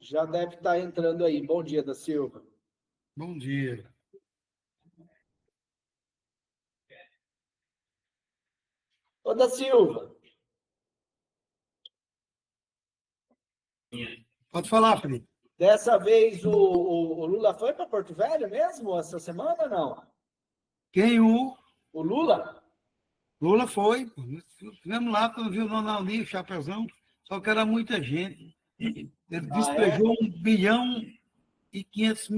Já deve estar entrando aí. Bom dia, da Silva. Bom dia. Ô, da Silva. Pode falar, Felipe. Dessa vez o Lula foi para Porto Velho mesmo essa semana ou não? Quem O Lula? Lula foi. Estivemos lá, quando viu o Ronaldinho, o Chapeuzão, só que era muita gente. Ele despejou 1,5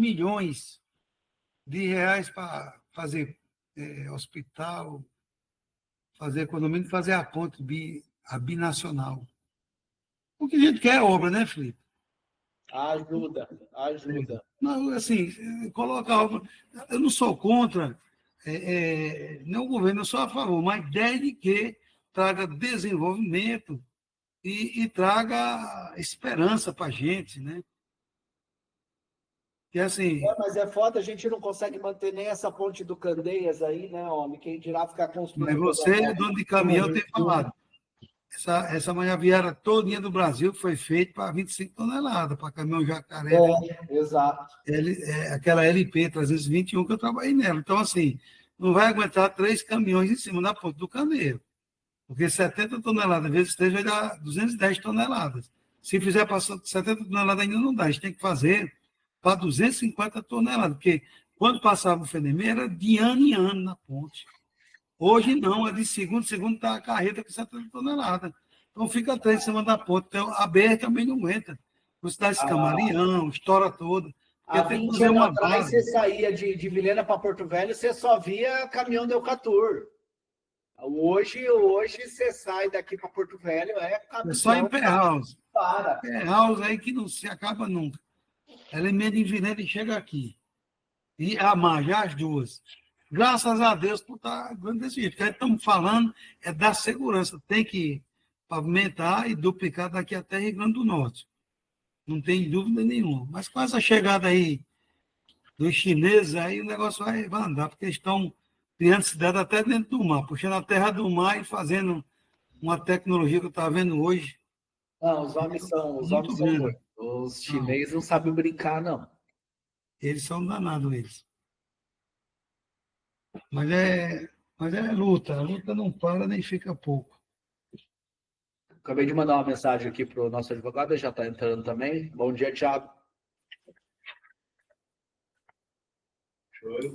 bilhão de reais para fazer hospital, fazer economia e fazer a ponte a binacional. O que a gente quer é obra, né, Felipe? Ajuda. Não, assim, coloca a obra. Eu não sou contra não o governo, eu sou a favor, mas desde que traga desenvolvimento e traga esperança para a gente, né? Que assim, Mas é foda, a gente não consegue manter nem essa ponte do Candeias aí, né, homem? Quem dirá ficar mas construindo coisa você, nova. dono de caminhão, tem falado. Essa manhã viária todinha do Brasil foi feita para 25 toneladas, para caminhão jacaré, Exato. aquela LP 321 que eu trabalhei nela. Então, assim, não vai aguentar 3 caminhões em cima da ponte do Candeeiro, porque 70 toneladas vezes 3 vai dar 210 toneladas. Se fizer para 70 toneladas ainda não dá, a gente tem que fazer para 250 toneladas, porque quando passava o FENEME era de ano em ano na ponte. Hoje não, é de segundo em segundo está a carreta com 70 toneladas. Então fica 3 em cima da ponte. Então a BR também não aguenta. Você dá esse camaleão, estoura toda. Há Porque tem que 20 fazer anos uma atrás, base. você saía de Vilhena para Porto Velho, você só via caminhão da Eucatur. Hoje você sai daqui para Porto Velho, é É só em caminhão Perraus. para. Perraus aí que não se acaba nunca. Ela emenda em Vilhena e chega aqui. E a margem, as duas. Graças a Deus por estar dando desse jeito. O que estamos falando é da segurança. Tem que pavimentar e duplicar daqui até Rio Grande do Norte. Não tem dúvida nenhuma. Mas com essa chegada aí dos chineses, aí o negócio vai andar, porque eles estão criando cidade até dentro do mar, puxando a terra do mar e fazendo uma tecnologia que eu estava vendo hoje. Não, os homens são Muito grande. doidos. Os Não, chineses não sabem brincar, não. eles são danados, eles. Mas é luta. A luta não para nem fica pouco. Acabei de mandar uma mensagem aqui para o nosso advogado, ele já está entrando também. Bom dia, Thiago.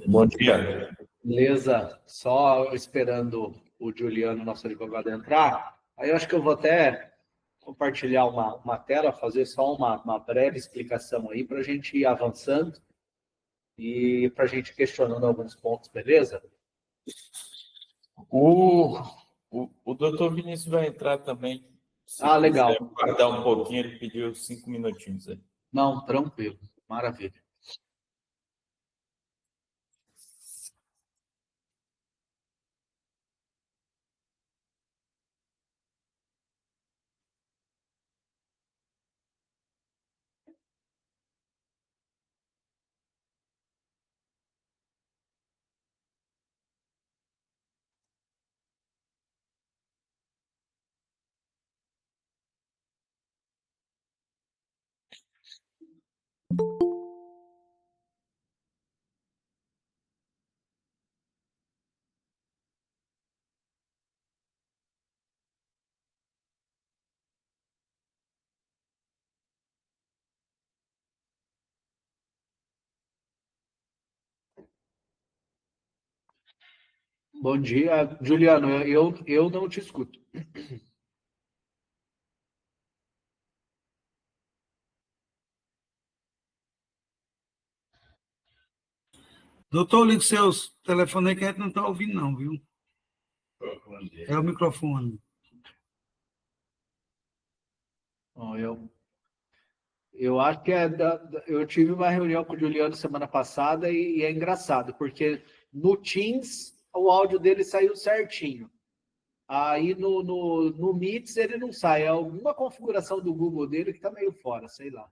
Bom dia. Beleza, só esperando o Juliano, nosso advogado, entrar. Aí eu acho que eu vou até compartilhar uma tela, fazer só uma breve explicação aí para a gente ir avançando e para a gente questionando alguns pontos, beleza? O doutor Vinícius vai entrar também. Se Legal. quiser guardar um pouquinho, ele pediu 5 minutinhos aí. Não, tranquilo. Maravilha. Bom dia, Juliano. Eu não te escuto. Doutor, liga os seus telefones aí que a gente não está ouvindo, não, viu? É o microfone. Eu acho que eu tive uma reunião com o Juliano semana passada e é engraçado, porque no Teams o áudio dele saiu certinho. Aí no Meets ele não sai. É alguma configuração do Google dele que está meio fora, sei lá.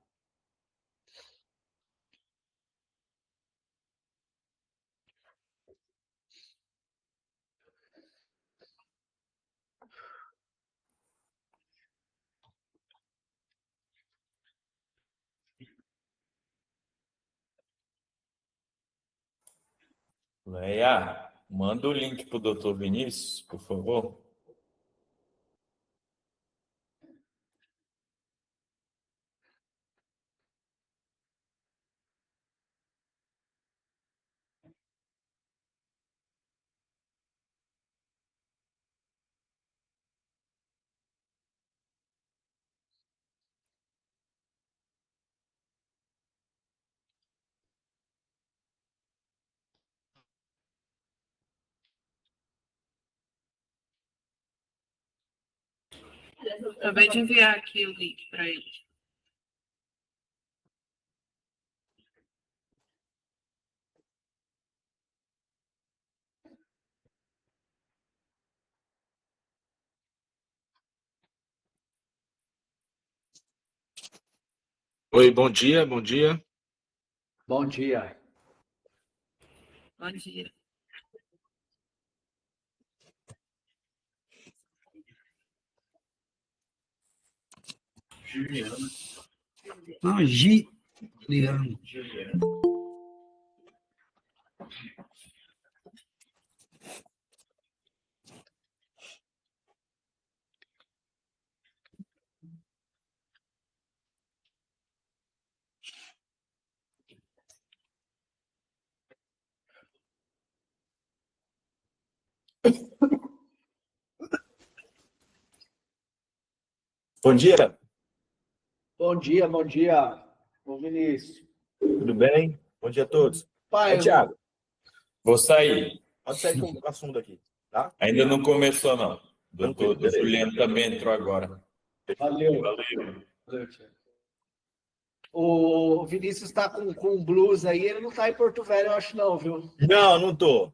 Leia, manda o link para o doutor Vinícius, por favor. Acabei de enviar aqui o link para ele. Oi, bom dia, bom dia. Bom dia. Bom dia. Não, Giliano. Bom dia, Bom dia, bom dia, ô Vinícius. tudo bem? Bom dia a todos. Pai, Aí, Thiago, Vou sair. pode sair com o assunto aqui, tá? Ainda não começou, não. O doutor Beleza. Juliano também entrou agora. valeu. Valeu, Thiago. O Vinícius está com blues aí, ele não está em Porto Velho, eu acho não, viu? Não, não tô.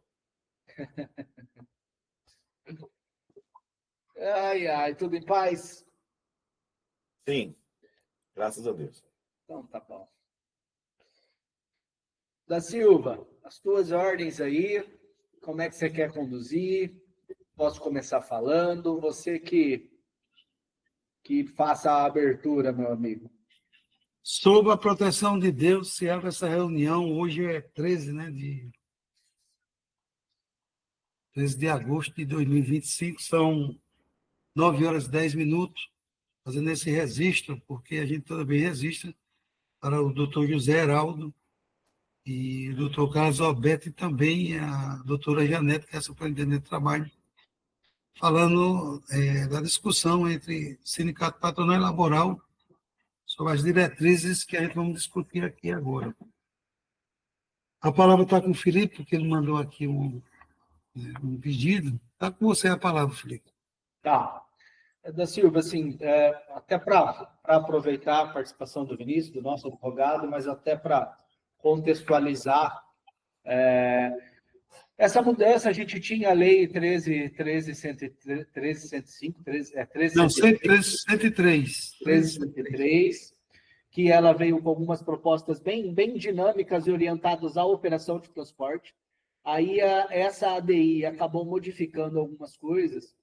Ai, ai, tudo em paz? Sim, graças a Deus. Então tá bom. Da Silva, as tuas ordens aí, como é que você quer conduzir? Posso começar falando? Você que faça a abertura, meu amigo. Sob a proteção de Deus, se abre essa reunião. Hoje é 13, né, 13 de agosto de 2025, são 9 horas e 10 minutos, fazendo esse registro, porque a gente também registra para o doutor José Heraldo e o doutor Carlos Alberto e também a doutora Janete, que é a superintendente de trabalho, falando da discussão entre sindicato patronal e laboral sobre as diretrizes que a gente vamos discutir aqui agora. A palavra está com o Felipe, porque ele mandou aqui um pedido. Está com você a palavra, Felipe. Tá. Da Silva, assim, até para aproveitar a participação do Vinícius, do nosso advogado, mas até para contextualizar essa mudança, a gente tinha a lei 13.105, 13, Não, 103. 13.103, que ela veio com algumas propostas bem dinâmicas e orientadas à operação de transporte. Aí essa ADI acabou modificando algumas coisas.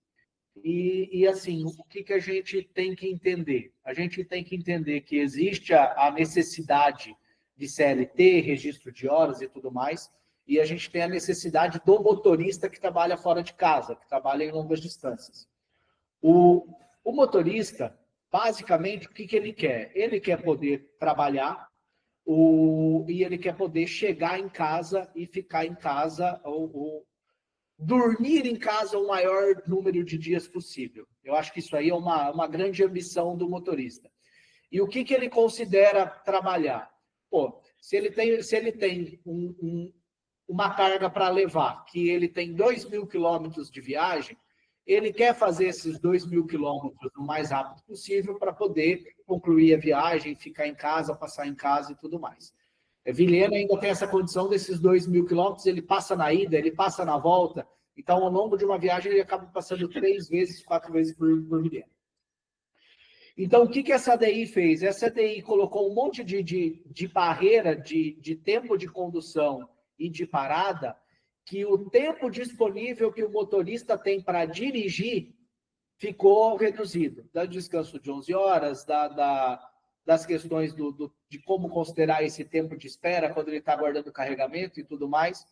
E assim, o que a gente tem que entender? A gente tem que entender que existe a necessidade de CLT, registro de horas e tudo mais, e a gente tem a necessidade do motorista que trabalha fora de casa, que trabalha em longas distâncias. O motorista, basicamente, o que ele quer? Ele quer poder trabalhar e ele quer poder chegar em casa e ficar em casa ou dormir em casa o maior número de dias possível. Eu acho que isso aí é uma grande ambição do motorista. E o que ele considera trabalhar? Pô, se ele tem uma carga para levar, que ele tem 2.000 quilômetros de viagem, ele quer fazer esses 2.000 quilômetros o mais rápido possível para poder concluir a viagem, ficar em casa, passar em casa e tudo mais. Vilhena ainda tem essa condição desses 2.000 quilômetros, ele passa na ida, ele passa na volta, então ao longo de uma viagem ele acaba passando 3 vezes, 4 vezes por Vilhena. Então, o que essa ADI fez? Essa ADI colocou um monte de barreira de tempo de condução e de parada, que o tempo disponível que o motorista tem para dirigir ficou reduzido. Do descanso de 11 horas, das questões de como considerar esse tempo de espera quando ele está aguardando o carregamento e tudo mais.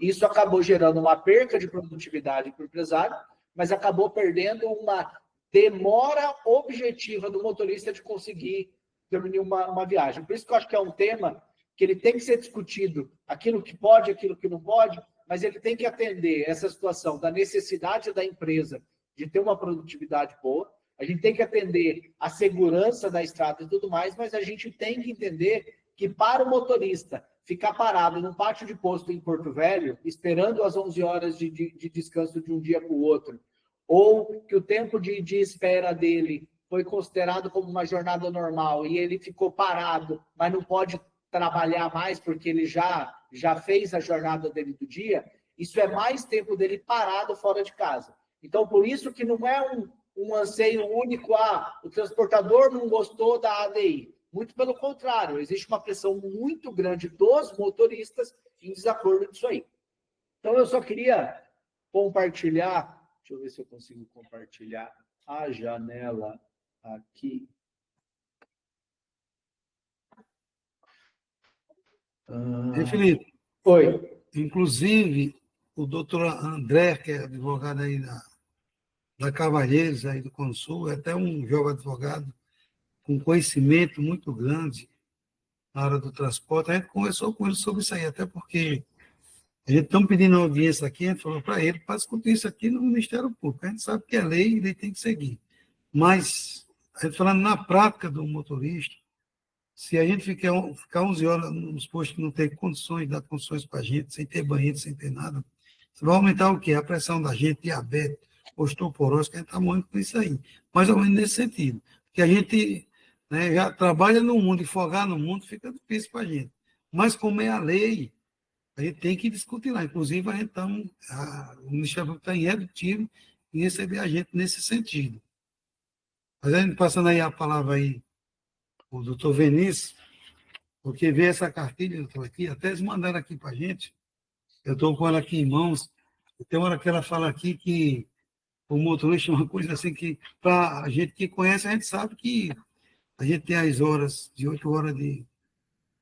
Isso acabou gerando uma perca de produtividade para o empresário, mas acabou perdendo uma demora objetiva do motorista de conseguir terminar uma viagem. Por isso que eu acho que é um tema que ele tem que ser discutido, aquilo que pode, aquilo que não pode, mas ele tem que atender essa situação da necessidade da empresa de ter uma produtividade boa, a gente tem que atender a segurança da estrada e tudo mais, mas a gente tem que entender que para o motorista ficar parado num pátio de posto em Porto Velho, esperando as 11 horas de descanso de um dia para o outro, ou que o tempo de espera dele foi considerado como uma jornada normal e ele ficou parado, mas não pode trabalhar mais porque ele já fez a jornada dele do dia, isso é mais tempo dele parado fora de casa. Então, por isso que não é um anseio único, o transportador não gostou da ADI. Muito pelo contrário, existe uma pressão muito grande dos motoristas em desacordo disso aí. Então, eu só queria compartilhar, deixa eu ver se eu consigo compartilhar a janela aqui. E, Felipe, Oi. inclusive, o doutor André, que é advogado aí da Cavalheiros, aí do Consul, é até um jovem advogado com conhecimento muito grande na área do transporte. A gente conversou com ele sobre isso aí, até porque a gente está pedindo audiência aqui, a gente falou para ele para discutir isso aqui no Ministério Público. A gente sabe que é lei e ele tem que seguir. Mas, a gente falando na prática do motorista, se a gente ficar 11 horas nos postos que não tem condições, dar condições para a gente, sem ter banheiro, sem ter nada, você vai aumentar o quê? A pressão da gente, diabetes, osteoporose, que a gente está morrendo com isso aí. Mais ou menos nesse sentido. Porque a gente, né, já trabalha no mundo e folgar no mundo fica difícil para a gente. Mas como é a lei, a gente tem que discutir lá. Inclusive, a gente o Ministério Público está irredutível em receber a gente nesse sentido. Mas a gente passando aí a palavra aí, o doutor Vinícius, porque vê essa cartilha, doutor, aqui, até eles mandaram aqui para a gente, eu estou com ela aqui em mãos, tem uma hora que ela fala aqui que o motorista é uma coisa assim que, para a gente que conhece, a gente sabe que a gente tem as horas, de 8 horas de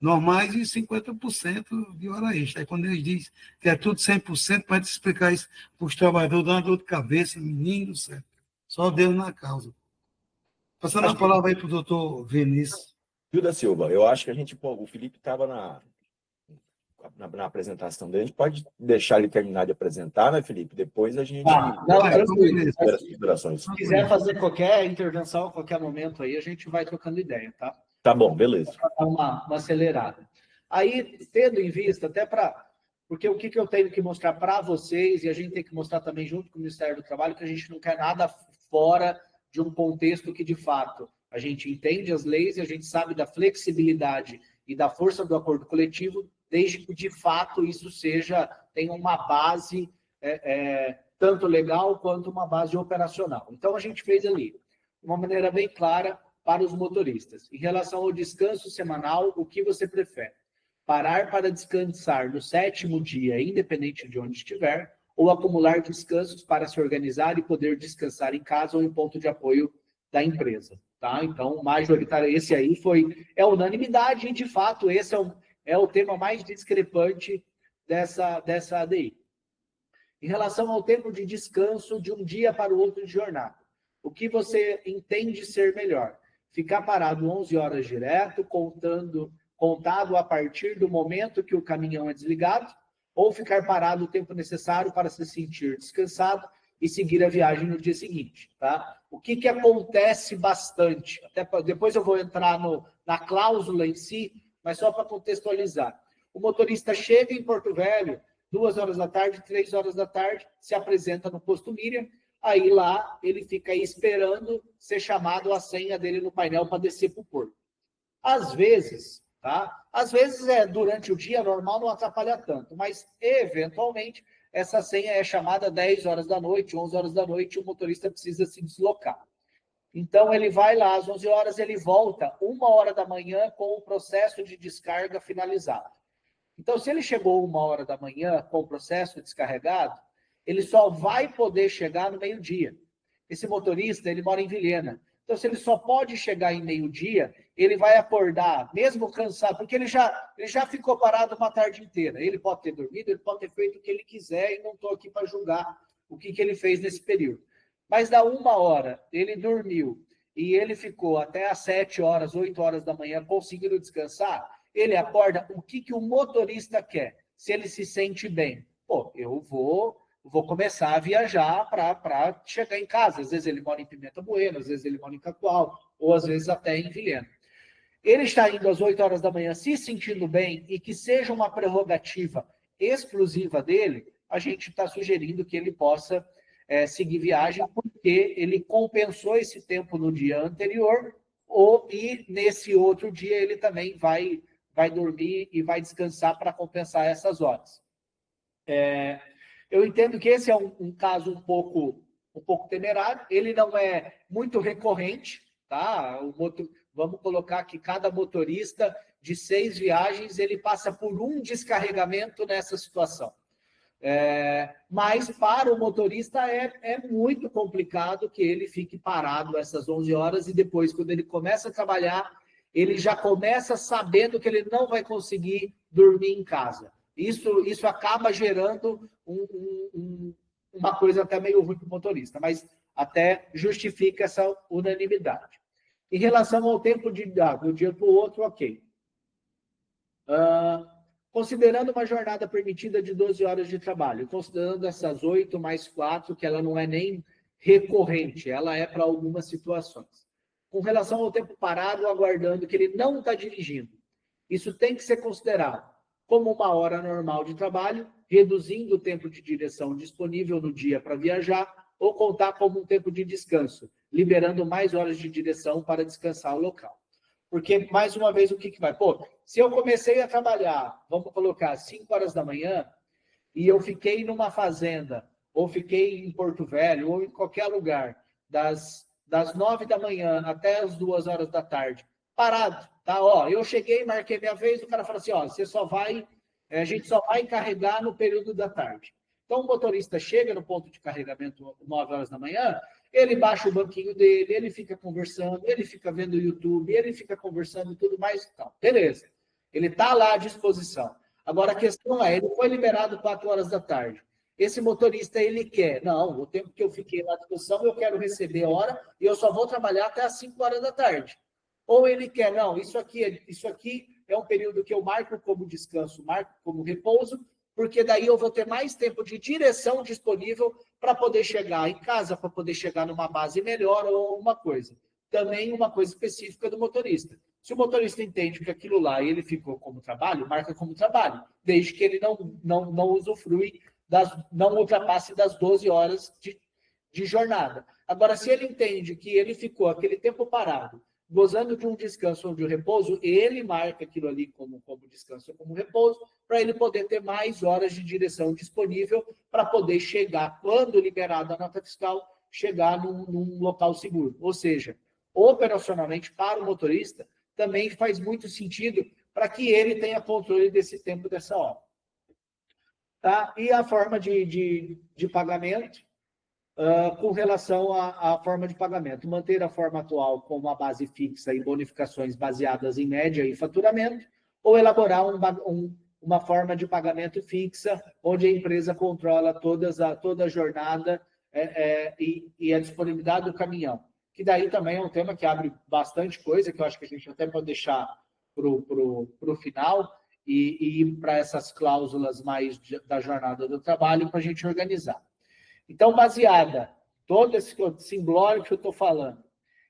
normais e 50% de hora extra. Aí quando eles dizem que é tudo 100%, para te explicar isso para os trabalhadores, dá uma dor de cabeça, menino do céu. Só Deus na causa. Passando a palavra aí para o doutor Vinícius. Gilda Silva, eu acho que o Felipe estava na apresentação dele. A gente pode deixar ele terminar de apresentar, né, Felipe? Depois a gente... Se quiser fazer qualquer intervenção, a qualquer momento aí, a gente vai trocando ideia, tá? Tá bom, beleza. Para dar uma acelerada. Aí, tendo em vista, até para... Porque o que eu tenho que mostrar para vocês, e a gente tem que mostrar também junto com o Ministério do Trabalho, que a gente não quer nada fora de um contexto que, de fato, a gente entende as leis e a gente sabe da flexibilidade e da força do acordo coletivo, desde que, de fato, isso tenha uma base tanto legal quanto uma base operacional. Então, a gente fez ali, de uma maneira bem clara, para os motoristas. Em relação ao descanso semanal, o que você prefere? Parar para descansar no 7º dia, independente de onde estiver, ou acumular descansos para se organizar e poder descansar em casa ou em ponto de apoio da empresa. Tá? Então, majoritário, esse aí é unanimidade e, de fato, esse é o tema mais discrepante dessa ADI. Em relação ao tempo de descanso de um dia para o outro de jornada, o que você entende ser melhor? Ficar parado 11 horas direto, contado a partir do momento que o caminhão é desligado, ou ficar parado o tempo necessário para se sentir descansado e seguir a viagem no dia seguinte, tá? O que acontece bastante? Depois eu vou entrar na cláusula em si, mas só para contextualizar. O motorista chega em Porto Velho, 2 horas da tarde, 3 horas da tarde, se apresenta no posto Miriam, aí lá ele fica aí esperando ser chamado a senha dele no painel para descer para o porto. Às vezes, tá? Às vezes durante o dia normal, não atrapalha tanto, mas eventualmente essa senha é chamada 10 horas da noite, 11 horas da noite, e o motorista precisa se deslocar. Então, ele vai lá às 11 horas, ele volta 1 hora da manhã com o processo de descarga finalizado. Então, se ele chegou 1 hora da manhã com o processo descarregado, ele só vai poder chegar no meio-dia. Esse motorista, ele mora em Vilhena. Então, se ele só pode chegar em meio-dia, ele vai acordar, mesmo cansado, porque ele já ficou parado uma tarde inteira. Ele pode ter dormido, ele pode ter feito o que ele quiser, e não estou aqui para julgar o que ele fez nesse período. Mas da 1 hora, ele dormiu, e ele ficou até às 7 horas, 8 horas da manhã, conseguindo descansar, ele acorda, o que o motorista quer? Se ele se sente bem. Pô, eu vou começar a viajar para chegar em casa. Às vezes ele mora em Pimenta Bueno, às vezes ele mora em Cacoal, ou às vezes até em Vilhena. Ele está indo às 8 horas da manhã se sentindo bem e que seja uma prerrogativa exclusiva dele, a gente está sugerindo que ele possa seguir viagem, porque ele compensou esse tempo no dia anterior, e nesse outro dia ele também vai dormir e vai descansar para compensar essas horas. Eu entendo que esse é um caso um pouco temerário, ele não é muito recorrente, tá? Vamos colocar que cada motorista de 6 viagens, ele passa por um descarregamento nessa situação. Mas para o motorista é muito complicado que ele fique parado essas 11 horas e depois, quando ele começa a trabalhar, ele já começa sabendo que ele não vai conseguir dormir em casa. Isso acaba gerando uma coisa até meio ruim para o motorista, mas até justifica essa unanimidade. Em relação ao tempo de um dia para o outro, ok. Considerando uma jornada permitida de 12 horas de trabalho, considerando essas 8 mais 4, que ela não é nem recorrente, ela é para algumas situações. Com relação ao tempo parado, aguardando que ele não está dirigindo, isso tem que ser considerado como 1 hora normal de trabalho, reduzindo o tempo de direção disponível no dia para viajar, ou contar como um tempo de descanso, liberando mais horas de direção para descansar o local. Porque, mais uma vez, o que vai? Pô, se eu comecei a trabalhar, vamos colocar, 5 horas da manhã, e eu fiquei numa fazenda, ou fiquei em Porto Velho, ou em qualquer lugar, das 9 da manhã até as 2 horas da tarde, parado, tá? Ó, eu cheguei, marquei minha vez, o cara fala assim, ó, a gente só vai carregar no período da tarde. Então, o motorista chega no ponto de carregamento 9 horas da manhã, ele baixa o banquinho dele, ele fica conversando, ele fica vendo o YouTube, ele fica conversando e tudo mais. Então, beleza. Ele está lá à disposição. Agora, a questão é, ele foi liberado 4 horas da tarde. Esse motorista, ele quer, não, o tempo que eu fiquei à disposição, eu quero receber a hora e eu só vou trabalhar até às 5 horas da tarde. Ou ele quer, não, isso aqui é um período que eu marco como descanso, marco como repouso, porque daí eu vou ter mais tempo de direção disponível para poder chegar em casa, para poder chegar numa base melhor ou alguma coisa. Também uma coisa específica do motorista. Se o motorista entende que aquilo lá ele ficou como trabalho, marca como trabalho, desde que ele não usufrui, não ultrapasse das 12 horas de jornada. Agora, se ele entende que ele ficou aquele tempo parado, gozando de um descanso ou de um repouso, ele marca aquilo ali como descanso ou como repouso, para ele poder ter mais horas de direção disponível para poder chegar, quando liberada a nota fiscal, chegar num local seguro. Ou seja, operacionalmente, para o motorista, também faz muito sentido para que ele tenha controle desse tempo, dessa hora. Tá? E a forma de pagamento, com relação à forma de pagamento, manter a forma atual com uma base fixa e bonificações baseadas em média e faturamento, ou elaborar uma forma de pagamento fixa, onde a empresa controla toda a jornada e a disponibilidade do caminhão. Que daí também é um tema que abre bastante coisa, que eu acho que a gente até pode deixar para o final, e ir para essas cláusulas mais da jornada do trabalho para a gente organizar. Então, baseada todo esse simplório que eu estou falando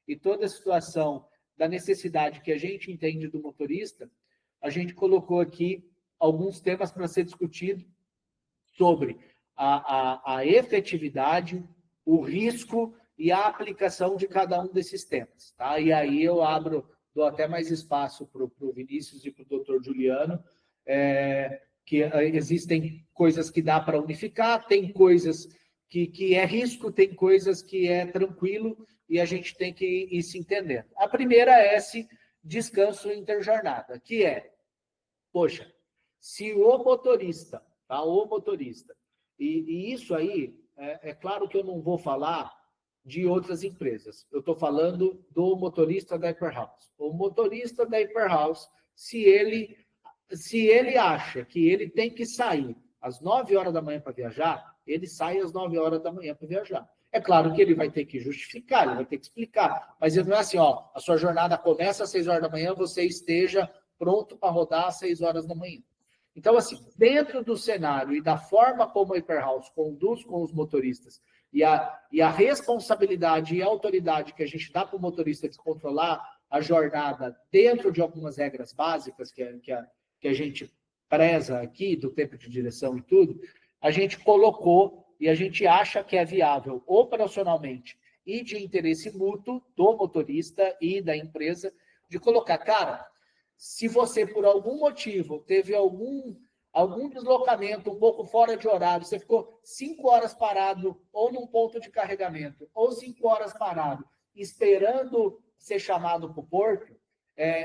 e toda a situação da necessidade que a gente entende do motorista, a gente colocou aqui alguns temas para ser discutido sobre a efetividade, o risco e a aplicação de cada um desses temas. Tá? E aí eu dou até mais espaço para o Vinícius e para o doutor Juliano, que existem coisas que dá para unificar, tem coisas que é risco, tem coisas que é tranquilo, e a gente tem que ir se entendendo. A primeira é esse descanso interjornada, que é, poxa, se o motorista, tá? E isso aí, é claro que eu não vou falar de outras empresas. Eu estou falando do motorista da Hyperhouse. O motorista da Hyperhouse, se ele acha que ele tem que sair às 9 horas da manhã para viajar, ele sai às 9 horas da manhã para viajar. É claro que ele vai ter que justificar, ele vai ter que explicar, mas não é assim, ó, a sua jornada começa às 6 horas da manhã, você esteja pronto para rodar às 6 horas da manhã. Então, assim, dentro do cenário e da forma como a Hyperhouse conduz com os motoristas e a responsabilidade e a autoridade que a gente dá para o motorista de controlar a jornada dentro de algumas regras básicas que a gente preza aqui, do tempo de direção e tudo, a gente colocou e a gente acha que é viável operacionalmente e de interesse mútuo do motorista e da empresa, de colocar, cara, se você por algum motivo teve algum deslocamento um pouco fora de horário, você ficou 5 horas parado ou num ponto de carregamento, ou 5 horas parado, esperando ser chamado para o porto,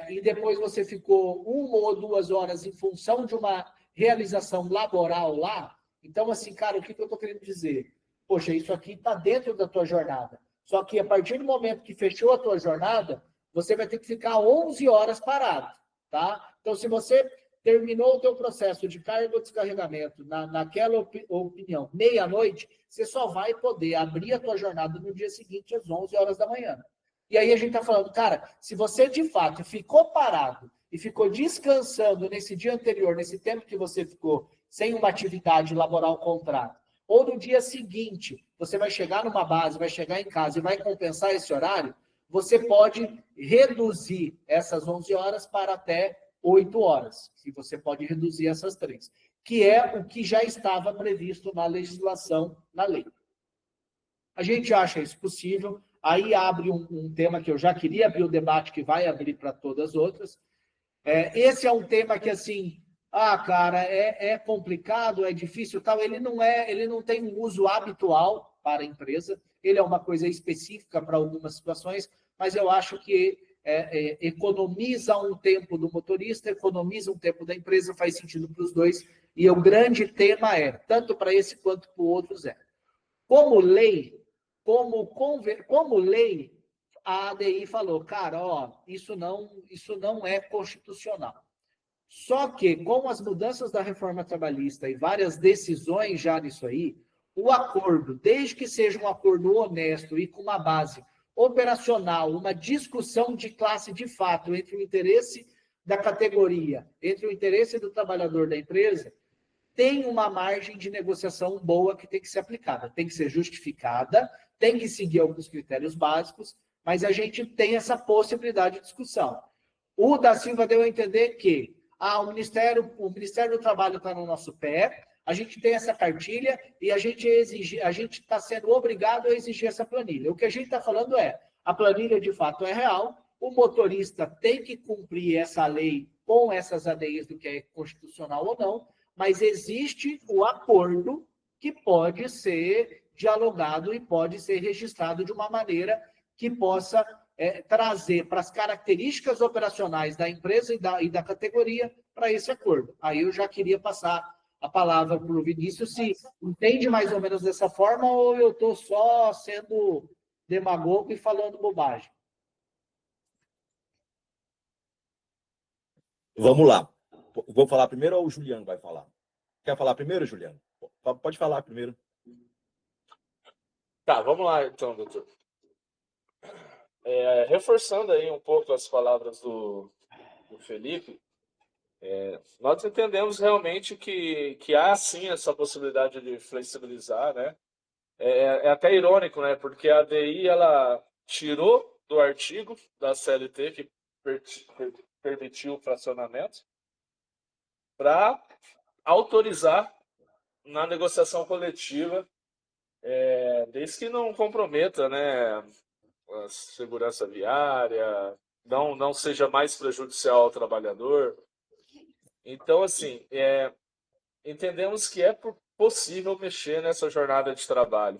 e depois você ficou 1 ou 2 horas em função de uma realização laboral lá, então, assim, cara, o que eu estou querendo dizer? Poxa, isso aqui está dentro da tua jornada. Só que a partir do momento que fechou a tua jornada, você vai ter que ficar 11 horas parado, tá? Então, se você terminou o teu processo de carga ou descarregamento naquela opinião, meia-noite, você só vai poder abrir a tua jornada no dia seguinte, às 11 horas da manhã. E aí a gente está falando, cara, se você de fato ficou parado e ficou descansando nesse dia anterior, nesse tempo que você ficou sem uma atividade laboral contrato, ou no dia seguinte, você vai chegar numa base, vai chegar em casa e vai compensar esse horário, você pode reduzir essas 11 horas para até 8 horas, e você pode reduzir essas 3, que é o que já estava previsto na legislação, na lei. A gente acha isso possível, aí abre um tema que eu já queria abrir o debate, que vai abrir para todas as outras. Esse é um tema que, assim, cara, é complicado, é difícil, tal. Ele não tem um uso habitual para a empresa, ele é uma coisa específica para algumas situações, mas eu acho que economiza um tempo do motorista, economiza um tempo da empresa, faz sentido para os dois, e o grande tema tanto para esse quanto para o outro, Como lei, a ADI falou, cara, isso não é constitucional. Só que, com as mudanças da reforma trabalhista e várias decisões já nisso aí, o acordo, desde que seja um acordo honesto e com uma base operacional, uma discussão de classe de fato entre o interesse da categoria, entre o interesse do trabalhador da empresa, tem uma margem de negociação boa que tem que ser aplicada, tem que ser justificada, tem que seguir alguns critérios básicos, mas a gente tem essa possibilidade de discussão. O da Silva deu a entender que o Ministério do Trabalho está no nosso pé, a gente tem essa cartilha e a gente está sendo obrigado a exigir essa planilha. O que a gente está falando a planilha de fato é real, o motorista tem que cumprir essa lei com essas ADIs do que é constitucional ou não, mas existe o acordo que pode ser dialogado e pode ser registrado de uma maneira que possa trazer para as características operacionais da empresa e da categoria para esse acordo. Aí eu já queria passar a palavra para o Vinícius, se entende mais ou menos dessa forma ou eu estou só sendo demagogo e falando bobagem. Vamos lá. Vou falar primeiro ou o Juliano vai falar? Quer falar primeiro, Juliano? Pode falar primeiro. Tá, vamos lá então, doutor. Reforçando aí um pouco as palavras do Felipe, nós entendemos realmente que há sim essa possibilidade de flexibilizar, né? É até irônico, né? Porque a ADI ela tirou do artigo da CLT que permitiu o fracionamento para autorizar na negociação coletiva, desde que não comprometa, né, a segurança viária, não seja mais prejudicial ao trabalhador. Então, assim, entendemos que é possível mexer nessa jornada de trabalho,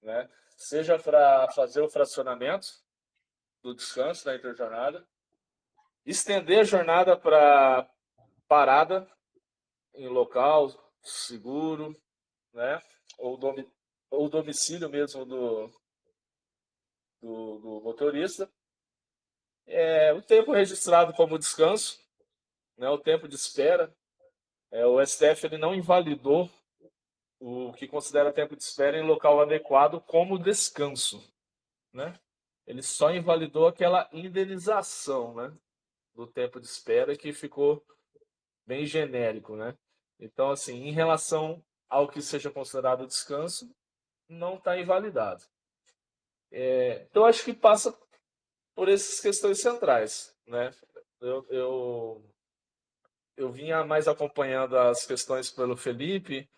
né? Seja para fazer o fracionamento do descanso da interjornada, estender a jornada para parada em local seguro, né? Ou domicílio mesmo do motorista. O tempo registrado como descanso, né, o tempo de espera, o STF ele não invalidou o que considera tempo de espera em local adequado como descanso, né? Ele só invalidou aquela indenização, né, do tempo de espera que ficou bem genérico, né? Então, assim, em relação ao que seja considerado descanso, não está invalidado. Então, acho que passa por essas questões centrais, né? Eu vinha mais acompanhando as questões pelo Felipe,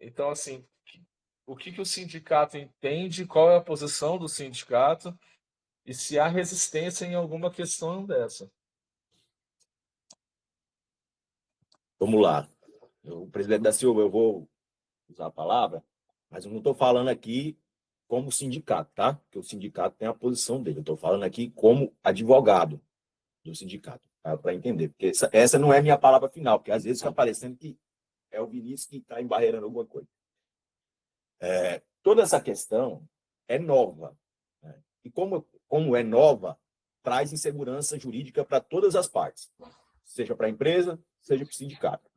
então, assim, o que o sindicato entende, qual é a posição do sindicato e se há resistência em alguma questão dessa. Vamos lá. O presidente da Silva, eu vou usar a palavra, mas eu não estou falando aqui como sindicato, tá? Porque o sindicato tem a posição dele. Eu estou falando aqui como advogado do sindicato, tá? Para entender. Porque essa não é a minha palavra final, porque às vezes fica parecendo que é o Vinícius que está embarreirando alguma coisa. Toda essa questão é nova, né? E como é nova, traz insegurança jurídica para todas as partes, seja para a empresa, seja para o sindicato.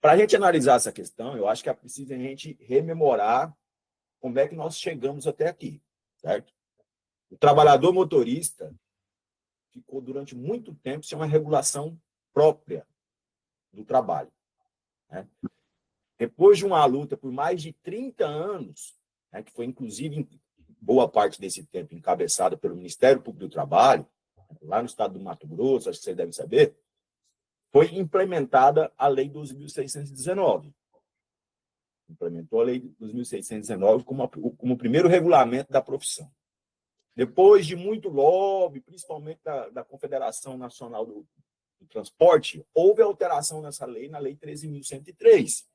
Para a gente analisar essa questão, eu acho que é preciso a gente rememorar como é que nós chegamos até aqui, certo? O trabalhador motorista ficou durante muito tempo sem uma regulação própria do trabalho, né? Depois de uma luta por mais de 30 anos, né, que foi inclusive boa parte desse tempo encabeçada pelo Ministério Público do Trabalho, lá no estado do Mato Grosso, acho que vocês devem saber, foi implementada a Lei 12.619. Implementou a Lei 2.619 como o primeiro regulamento da profissão. Depois de muito lobby, principalmente da Confederação Nacional do Transporte, houve alteração nessa lei, na Lei 13.103.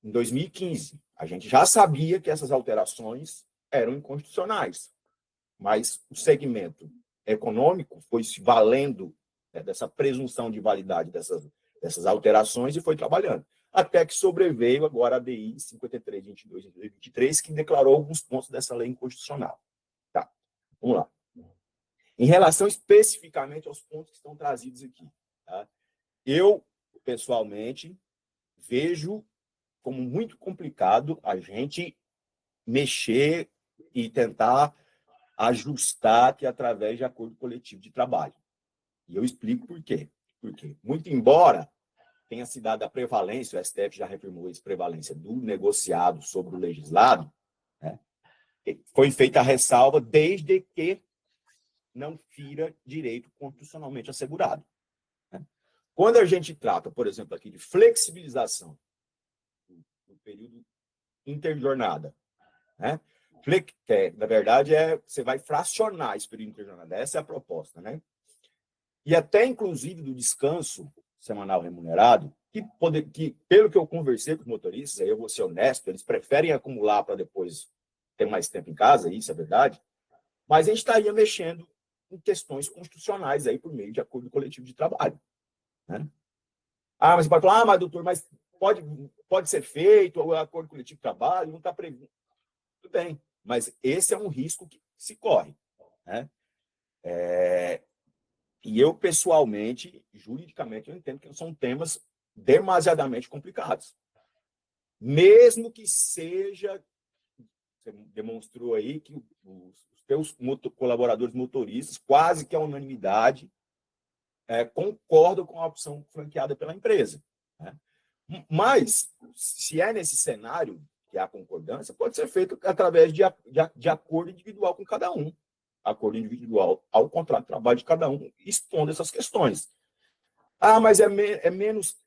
Em 2015, a gente já sabia que essas alterações eram inconstitucionais, mas o segmento econômico foi se valendo, né, dessa presunção de validade dessas alterações e foi trabalhando. Até que sobreveio agora a DI 5322 de 2023, que declarou alguns pontos dessa lei inconstitucional. Tá, vamos lá. Em relação especificamente aos pontos que estão trazidos aqui, tá? Eu, pessoalmente, vejo como muito complicado a gente mexer e tentar ajustar aqui através de acordo coletivo de trabalho. E eu explico por quê. Porque, muito embora tenha se dado a prevalência, o STF já reafirmou essa prevalência do negociado sobre o legislado, né, foi feita a ressalva desde que não fira direito constitucionalmente assegurado, né? Quando a gente trata, por exemplo, aqui de flexibilização do período interjornada, né? Na verdade, você vai fracionar esse período interjornada. Essa é a proposta, né? E até, inclusive, do descanso semanal remunerado, que, pelo que eu conversei com os motoristas, aí eu vou ser honesto, eles preferem acumular para depois ter mais tempo em casa, isso é verdade, mas a gente estaria mexendo em questões constitucionais aí por meio de acordo coletivo de trabalho, né? Mas você pode falar, mas doutor, mas pode ser feito, o acordo coletivo de trabalho não está previsto. Tudo bem, mas esse é um risco que se corre, né? E eu, pessoalmente, juridicamente, eu entendo que são temas demasiadamente complicados. Mesmo que seja, você demonstrou aí que os teus colaboradores motoristas, quase que a unanimidade, concordam com a opção franqueada pela empresa, né? Mas, se é nesse cenário que há concordância, pode ser feito através de acordo individual com cada um. Acordo individual ao contrato de trabalho de cada um, expondo essas questões. Mas é menos,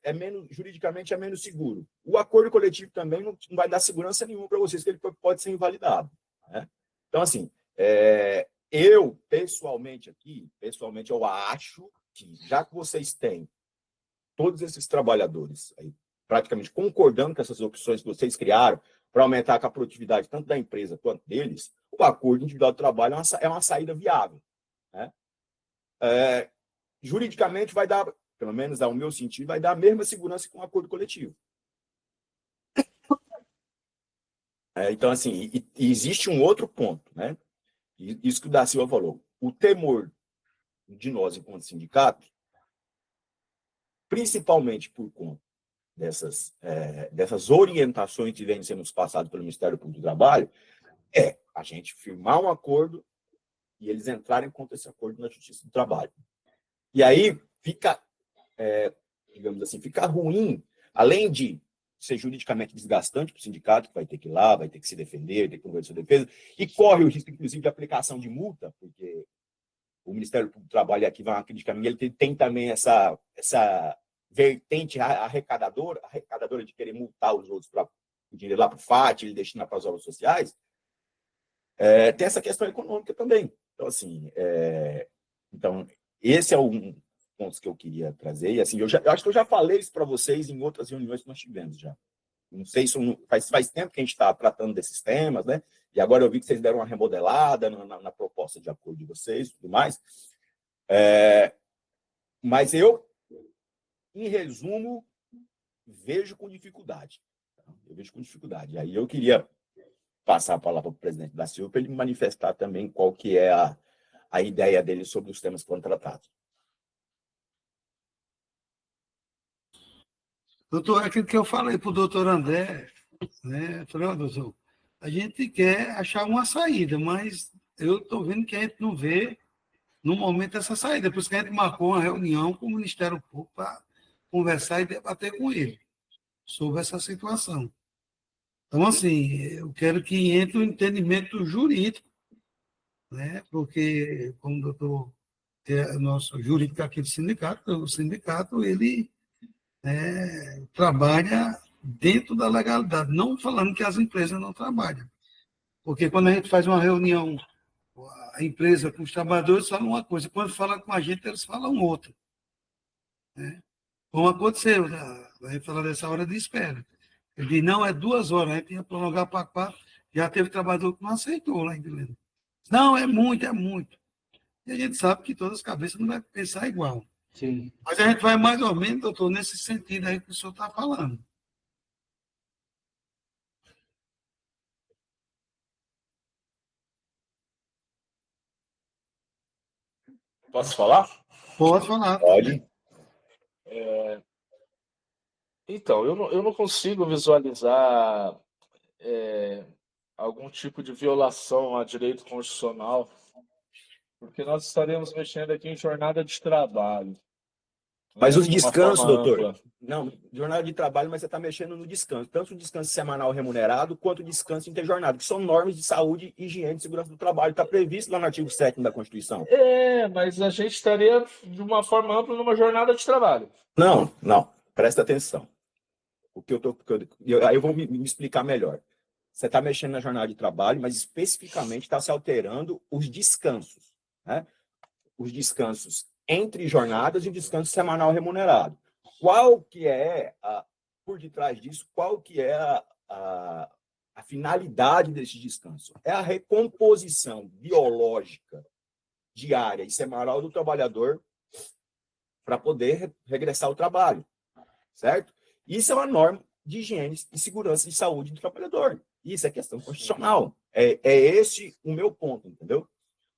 juridicamente é menos seguro. O acordo coletivo também não vai dar segurança nenhuma para vocês, que ele pode ser invalidado, né? Então, assim, eu, pessoalmente, eu acho que, já que vocês têm todos esses trabalhadores aí, praticamente concordando com essas opções que vocês criaram para aumentar a produtividade tanto da empresa quanto deles, o acordo individual de trabalho é uma saída viável, né? Juridicamente vai dar, pelo menos ao meu sentido, vai dar a mesma segurança que um acordo coletivo. Então, assim, e existe um outro ponto, né? Isso que o Da Silva falou. O temor de nós, enquanto sindicato, principalmente por conta dessas orientações que vêm sendo passadas pelo Ministério Público do Trabalho, é a gente firmar um acordo e eles entrarem contra esse acordo na Justiça do Trabalho. E aí fica, digamos assim, fica ruim, além de ser juridicamente desgastante para o sindicato, que vai ter que ir lá, vai ter que se defender, ter que conversar sua defesa, e corre o risco, inclusive, de aplicação de multa, porque o Ministério Público do Trabalho, aqui vai uma crítica minha, ele tem também essa vertente arrecadadora de querer multar os outros para o dinheiro lá para o FAT, ele destinar para as obras sociais, tem essa questão econômica também. Então, assim, esse é um ponto que eu queria trazer. E, assim, eu acho que eu já falei isso para vocês em outras reuniões que nós tivemos já. Não sei se faz tempo que a gente está tratando desses temas, né? E agora eu vi que vocês deram uma remodelada na proposta de acordo de vocês e tudo mais. Mas eu, em resumo, vejo com dificuldade. Eu vejo com dificuldade. Aí eu queria passar a palavra para o presidente da Silva para ele manifestar também qual que é a ideia dele sobre os temas que foram tratados. Doutor, é aquilo que eu falei para o doutor André, né? Eu falei, doutor, a gente quer achar uma saída, mas eu estou vendo que a gente não vê, no momento, essa saída. Por isso que a gente marcou uma reunião com o Ministério Público para conversar e debater com ele sobre essa situação. Então, assim, eu quero que entre o entendimento jurídico, né? Porque, como o doutor é nosso jurídico aqui do sindicato, o sindicato, ele trabalha dentro da legalidade, não falando que as empresas não trabalham. Porque quando a gente faz uma reunião, a empresa com os trabalhadores falam uma coisa, quando fala com a gente, eles falam outra. Né? Como aconteceu, a gente fala dessa hora de espera. Ele diz, não, é 2 horas, a gente ia prolongar para 4, já teve trabalhador que não aceitou lá em Vilhena. Não, é muito, é muito. E a gente sabe que todas as cabeças não vai pensar igual. Sim. Mas a gente vai mais ou menos, doutor, nesse sentido aí que o senhor está falando. Posso falar? Pode falar. Pode. Então, eu não consigo visualizar algum tipo de violação a direito constitucional, porque nós estaremos mexendo aqui em jornada de trabalho. Mas né, os de uma descansos, forma doutor? ampla. Não, jornada de trabalho, mas você está mexendo no descanso. Tanto o descanso semanal remunerado, quanto o descanso interjornado, que são normas de saúde, higiene e segurança do trabalho. Está previsto lá no artigo 7º da Constituição. Mas a gente estaria de uma forma ampla numa jornada de trabalho. Não. Presta atenção. Aí eu vou me explicar melhor. Você está mexendo na jornada de trabalho, mas especificamente está se alterando os descansos. Né? Os descansos entre jornadas e o descanso semanal remunerado. Qual que é, por detrás disso, qual que é a finalidade desse descanso? É a recomposição biológica diária e semanal do trabalhador para poder regressar ao trabalho, certo? Isso é uma norma de higiene e segurança de saúde do trabalhador. Isso é questão constitucional. É esse o meu ponto, entendeu?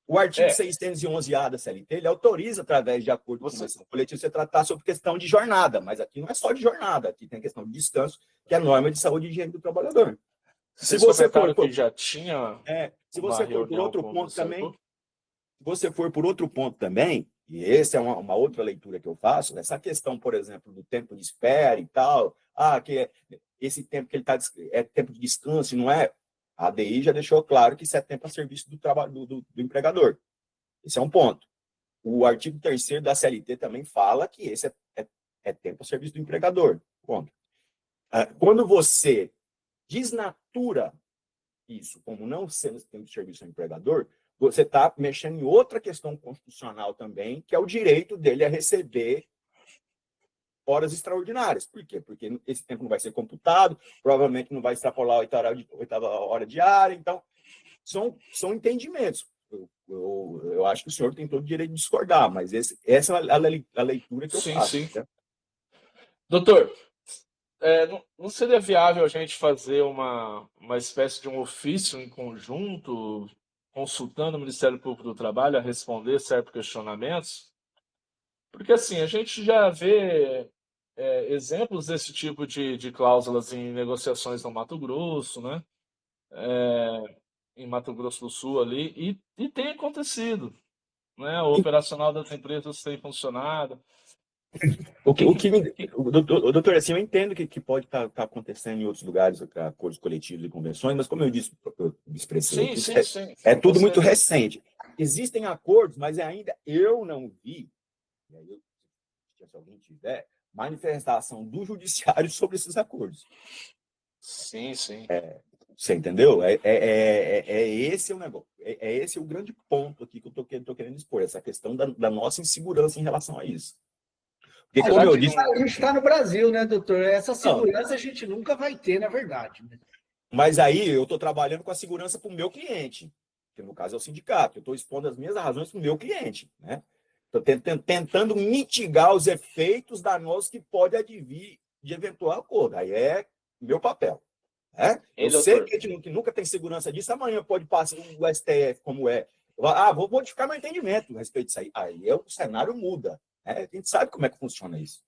O artigo 611-A da CLT, ele autoriza, através de acordo com o coletivo, você tratar sobre questão de jornada, mas aqui não é só de jornada, aqui tem a questão de descanso, que é a norma de saúde e higiene do trabalhador. Se você for que já tinha se você for por outro ponto também, se você for por outro ponto também, e essa é uma outra leitura que eu faço, essa questão, por exemplo, do tempo de espera e tal, que esse tempo que ele está é tempo de descanso, não é? A ADI já deixou claro que isso é tempo a serviço do trabalho do empregador. Esse é um ponto. O artigo 3º da CLT também fala que esse é tempo a serviço do empregador. Ponto. Quando você desnatura isso como não sendo tempo de serviço ao empregador, você está mexendo em outra questão constitucional também, que é o direito dele a receber horas extraordinárias. Por quê? Porque esse tempo não vai ser computado, provavelmente não vai extrapolar a 8ª hora diária. Então, são entendimentos. Eu acho que o senhor tem todo o direito de discordar, mas essa é a leitura que eu faço. Sim. Doutor, não seria viável a gente fazer uma espécie de um ofício em conjunto, consultando o Ministério Público do Trabalho a responder certos questionamentos? Porque, assim, a gente já vê exemplos desse tipo de cláusulas em negociações no Mato Grosso, né? Em Mato Grosso do Sul ali, e tem acontecido, né? O operacional das empresas tem funcionado. Doutor, assim, eu entendo que pode estar acontecendo em outros lugares, acordos coletivos e convenções, mas como eu expressei Sim, aqui, sim, sim. é tudo Você- muito recente. Existem acordos, mas ainda eu não vi, e aí, se alguém tiver, manifestação do judiciário sobre esses acordos. Sim, sim. Você entendeu? Esse o negócio. Esse o grande ponto aqui que eu tô querendo expor, essa questão da nossa insegurança em relação a isso. Porque, como eu disse, A gente está no Brasil, né, doutor? Essa não, segurança a gente nunca vai ter, na verdade. Né? mas aí eu estou trabalhando com a segurança para o meu cliente, que no caso é o sindicato. Eu estou expondo as minhas razões para o meu cliente, né? Estou tentando mitigar os efeitos danosos que pode advir de eventual acordo. Aí é meu papel. Né? Eu sei doutor? que a gente nunca tem segurança disso. Amanhã pode passar o STF como é. Vou modificar meu entendimento a respeito disso aí. Aí o cenário muda. Né? A gente sabe como é que funciona isso.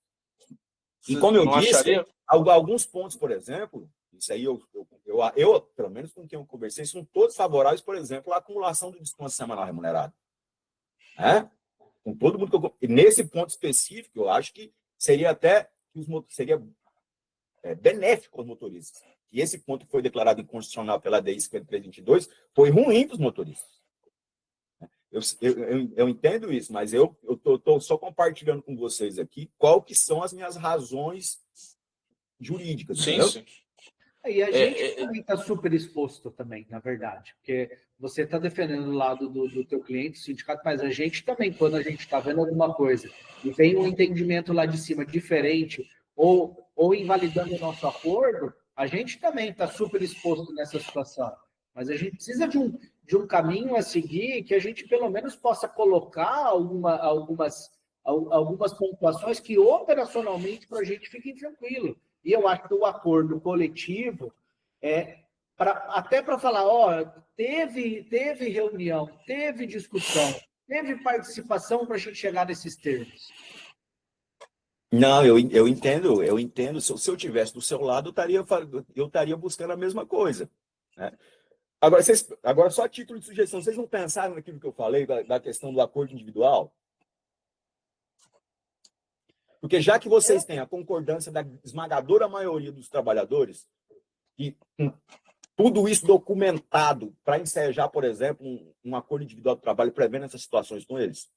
E Você como eu não disse, acharia? alguns pontos, por exemplo, isso aí eu, pelo menos com quem eu conversei, são todos favoráveis, por exemplo, à acumulação do desconto semanal remunerado. Né? Com todo mundo que e nesse ponto específico, eu acho que seria até seria benéfico aos motoristas. E esse ponto que foi declarado inconstitucional pela DI 5322 foi ruim para os motoristas. Eu entendo isso, mas eu estou só compartilhando com vocês aqui qual que são as minhas razões jurídicas, Sim, entendeu? sim. E a gente também está super exposto também, na verdade, porque você está defendendo o lado do teu cliente, do sindicato, mas a gente também, quando a gente está vendo alguma coisa e vem um entendimento lá de cima diferente ou invalidando o nosso acordo, a gente também está super exposto nessa situação. Mas a gente precisa de um caminho a seguir que a gente pelo menos possa colocar algumas pontuações que operacionalmente para a gente fiquem tranquilo. E eu acho que o acordo coletivo até para falar, teve reunião, teve discussão, teve participação para a gente chegar nesses termos. Não, eu entendo. Se eu tivesse do seu lado, eu estaria buscando a mesma coisa. Né? Agora, só a título de sugestão, vocês não pensaram naquilo que eu falei, da questão do acordo individual? Porque já que vocês têm a concordância da esmagadora maioria dos trabalhadores, e tudo isso documentado para ensejar, por exemplo, um acordo individual de trabalho prevendo essas situações com eles.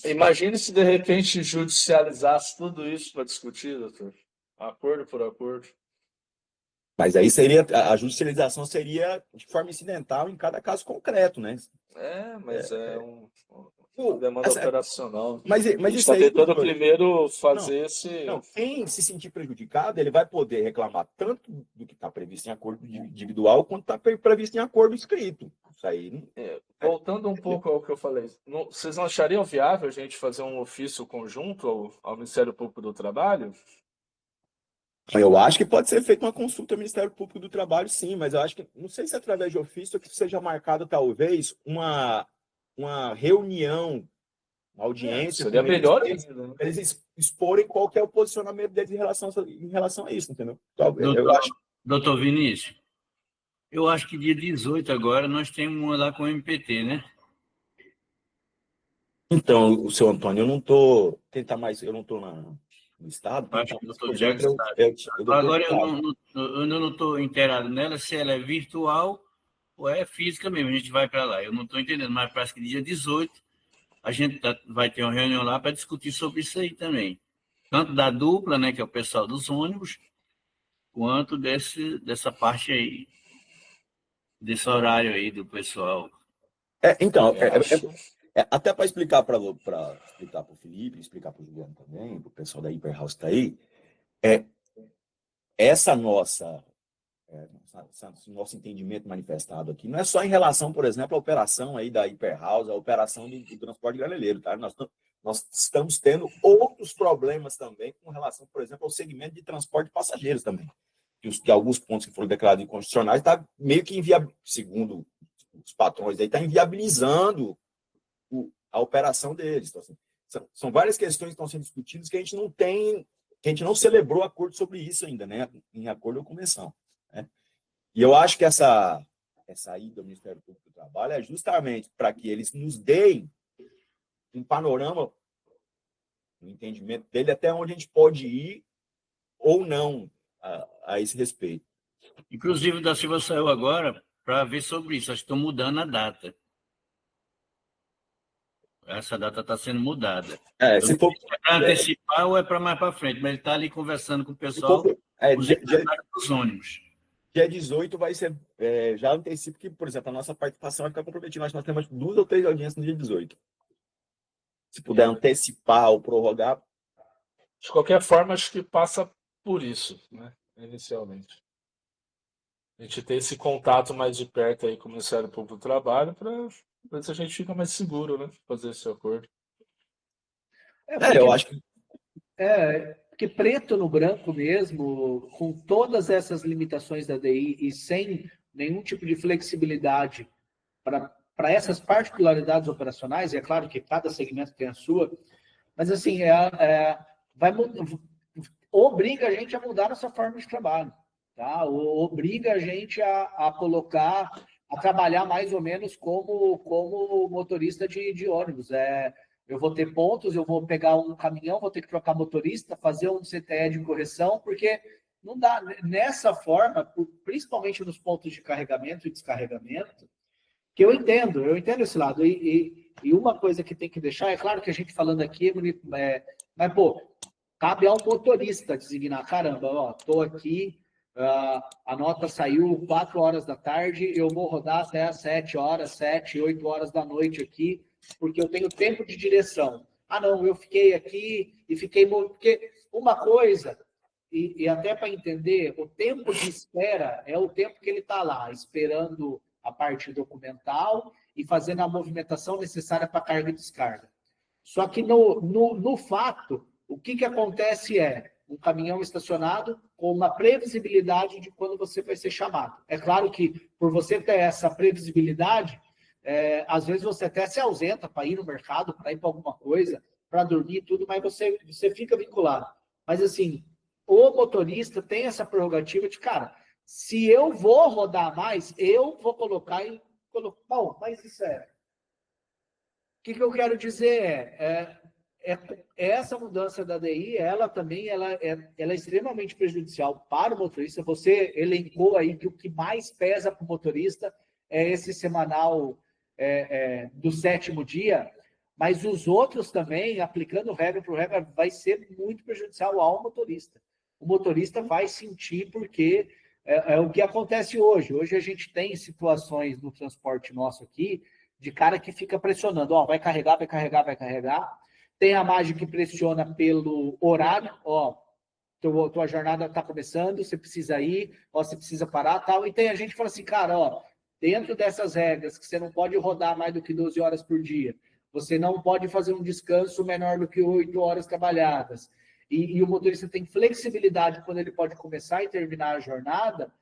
Imagine se de repente judicializasse tudo isso para discutir, doutor. Acordo por acordo. Mas aí a judicialização seria de forma incidental em cada caso concreto, né? Mas uma demanda operacional. Mas A gente isso está aí, tentando doutor, primeiro fazer esse. não, quem se sentir prejudicado, ele vai poder reclamar tanto do que está previsto em acordo individual quanto está previsto em acordo escrito. Isso aí. Voltando um pouco ao que eu falei, vocês não achariam viável a gente fazer um ofício conjunto ao Ministério Público do Trabalho? Eu acho que pode ser feita uma consulta ao Ministério Público do Trabalho, sim, mas eu acho que, não sei se através de ofício, que seja marcado, talvez, uma reunião, uma audiência. Seria melhor ainda, né? Eles exporem qual que é o posicionamento deles em relação a isso, entendeu? Eu acho. Doutor Vinícius, eu acho que dia 18 agora nós temos uma lá com o MPT, né? Então, o seu Antônio, eu não estou no estado. Acho que o doutor Diego sabe. Agora eu ainda não estou inteirado nela, se ela é virtual ou é física mesmo, a gente vai para lá. Eu não estou entendendo, mas parece que dia 18 a gente vai ter uma reunião lá para discutir sobre isso aí também. Tanto da dupla, né, que é o pessoal dos ônibus, quanto dessa parte aí, desse horário aí do pessoal. Então, até para explicar para o Felipe, explicar para o Juliano também, para o pessoal da Hyperhouse que está aí, essa nosso entendimento manifestado aqui não é só em relação, por exemplo, à operação aí da Hyperhouse, a operação do transporte graneleiro, tá? Nós nós estamos tendo outros problemas também com relação, por exemplo, ao segmento de transporte de passageiros também. Que alguns pontos que foram declarados inconstitucionais está meio que segundo os patrões, está inviabilizando a operação deles. Então, assim, são várias questões que estão sendo discutidas que a gente não tem, que a gente não celebrou acordo sobre isso ainda, né? Em acordo ou convenção. Né? E eu acho que essa ida do Ministério Público do Trabalho é justamente para que eles nos deem um panorama, um entendimento dele até onde a gente pode ir ou não a esse respeito. Inclusive, o da Silva saiu agora para ver sobre isso. Acho que estão mudando a data. Essa data está sendo mudada. Se for para antecipar ou é para mais para frente, mas ele está ali conversando com o pessoal, os empresários dos ônibus. Dia 18 vai ser, já antecipo que, por exemplo, a nossa participação vai ficar comprometida. Nós temos 2 ou 3 audiências no dia 18. Se puder antecipar ou prorrogar. De qualquer forma, acho que passa por isso, né? Inicialmente. A gente ter esse contato mais de perto aí com o Ministério Público do Trabalho para ver se a gente fica mais seguro, né? Fazer esse acordo. Eu acho que... Porque preto no branco mesmo, com todas essas limitações da DI e sem nenhum tipo de flexibilidade para essas particularidades operacionais, e é claro que cada segmento tem a sua, mas assim, obriga a gente a mudar nossa forma de trabalho, tá? Obriga a gente a colocar, a trabalhar mais ou menos como motorista de ônibus. Eu vou ter pontos, eu vou pegar um caminhão, vou ter que trocar motorista, fazer um CTE de correção, porque não dá. Nessa forma, principalmente nos pontos de carregamento e descarregamento, que eu entendo esse lado. E uma coisa que tem que deixar, é claro que a gente falando aqui, mas, pô, cabe ao motorista designar, caramba, ó, tô aqui, a nota saiu 4 horas da tarde, eu vou rodar até às 7 horas, 7, 8 horas da noite aqui, porque eu tenho tempo de direção. Ah, não, eu fiquei aqui e fiquei... Porque uma coisa, e até para entender, o tempo de espera é o tempo que ele está lá, esperando a parte documental e fazendo a movimentação necessária para carga e descarga. Só que no fato, o que acontece é um caminhão estacionado com uma previsibilidade de quando você vai ser chamado. É claro que, por você ter essa previsibilidade, às vezes você até se ausenta para ir no mercado, para ir para alguma coisa, para dormir e tudo, mas você fica vinculado. Mas, assim, o motorista tem essa prerrogativa de, cara, se eu vou rodar mais, eu vou colocar em... Bom, mas isso O que eu quero dizer essa mudança da DI, ela também ela é extremamente prejudicial para o motorista. Você elencou aí que o que mais pesa para o motorista é esse semanal do 7º dia, mas os outros também, aplicando regra por regra, vai ser muito prejudicial ao motorista. O motorista vai sentir porque é o que acontece hoje. Hoje a gente tem situações no transporte nosso aqui de cara que fica pressionando, ó, vai carregar, vai carregar, vai carregar. Tem a mágica que pressiona pelo horário, ó, tua jornada está começando, você precisa ir, ó, você precisa parar, tal. E tem a gente que fala assim, cara, ó, dentro dessas regras, que você não pode rodar mais do que 12 horas por dia, você não pode fazer um descanso menor do que 8 horas trabalhadas, e o motorista tem flexibilidade quando ele pode começar e terminar a jornada,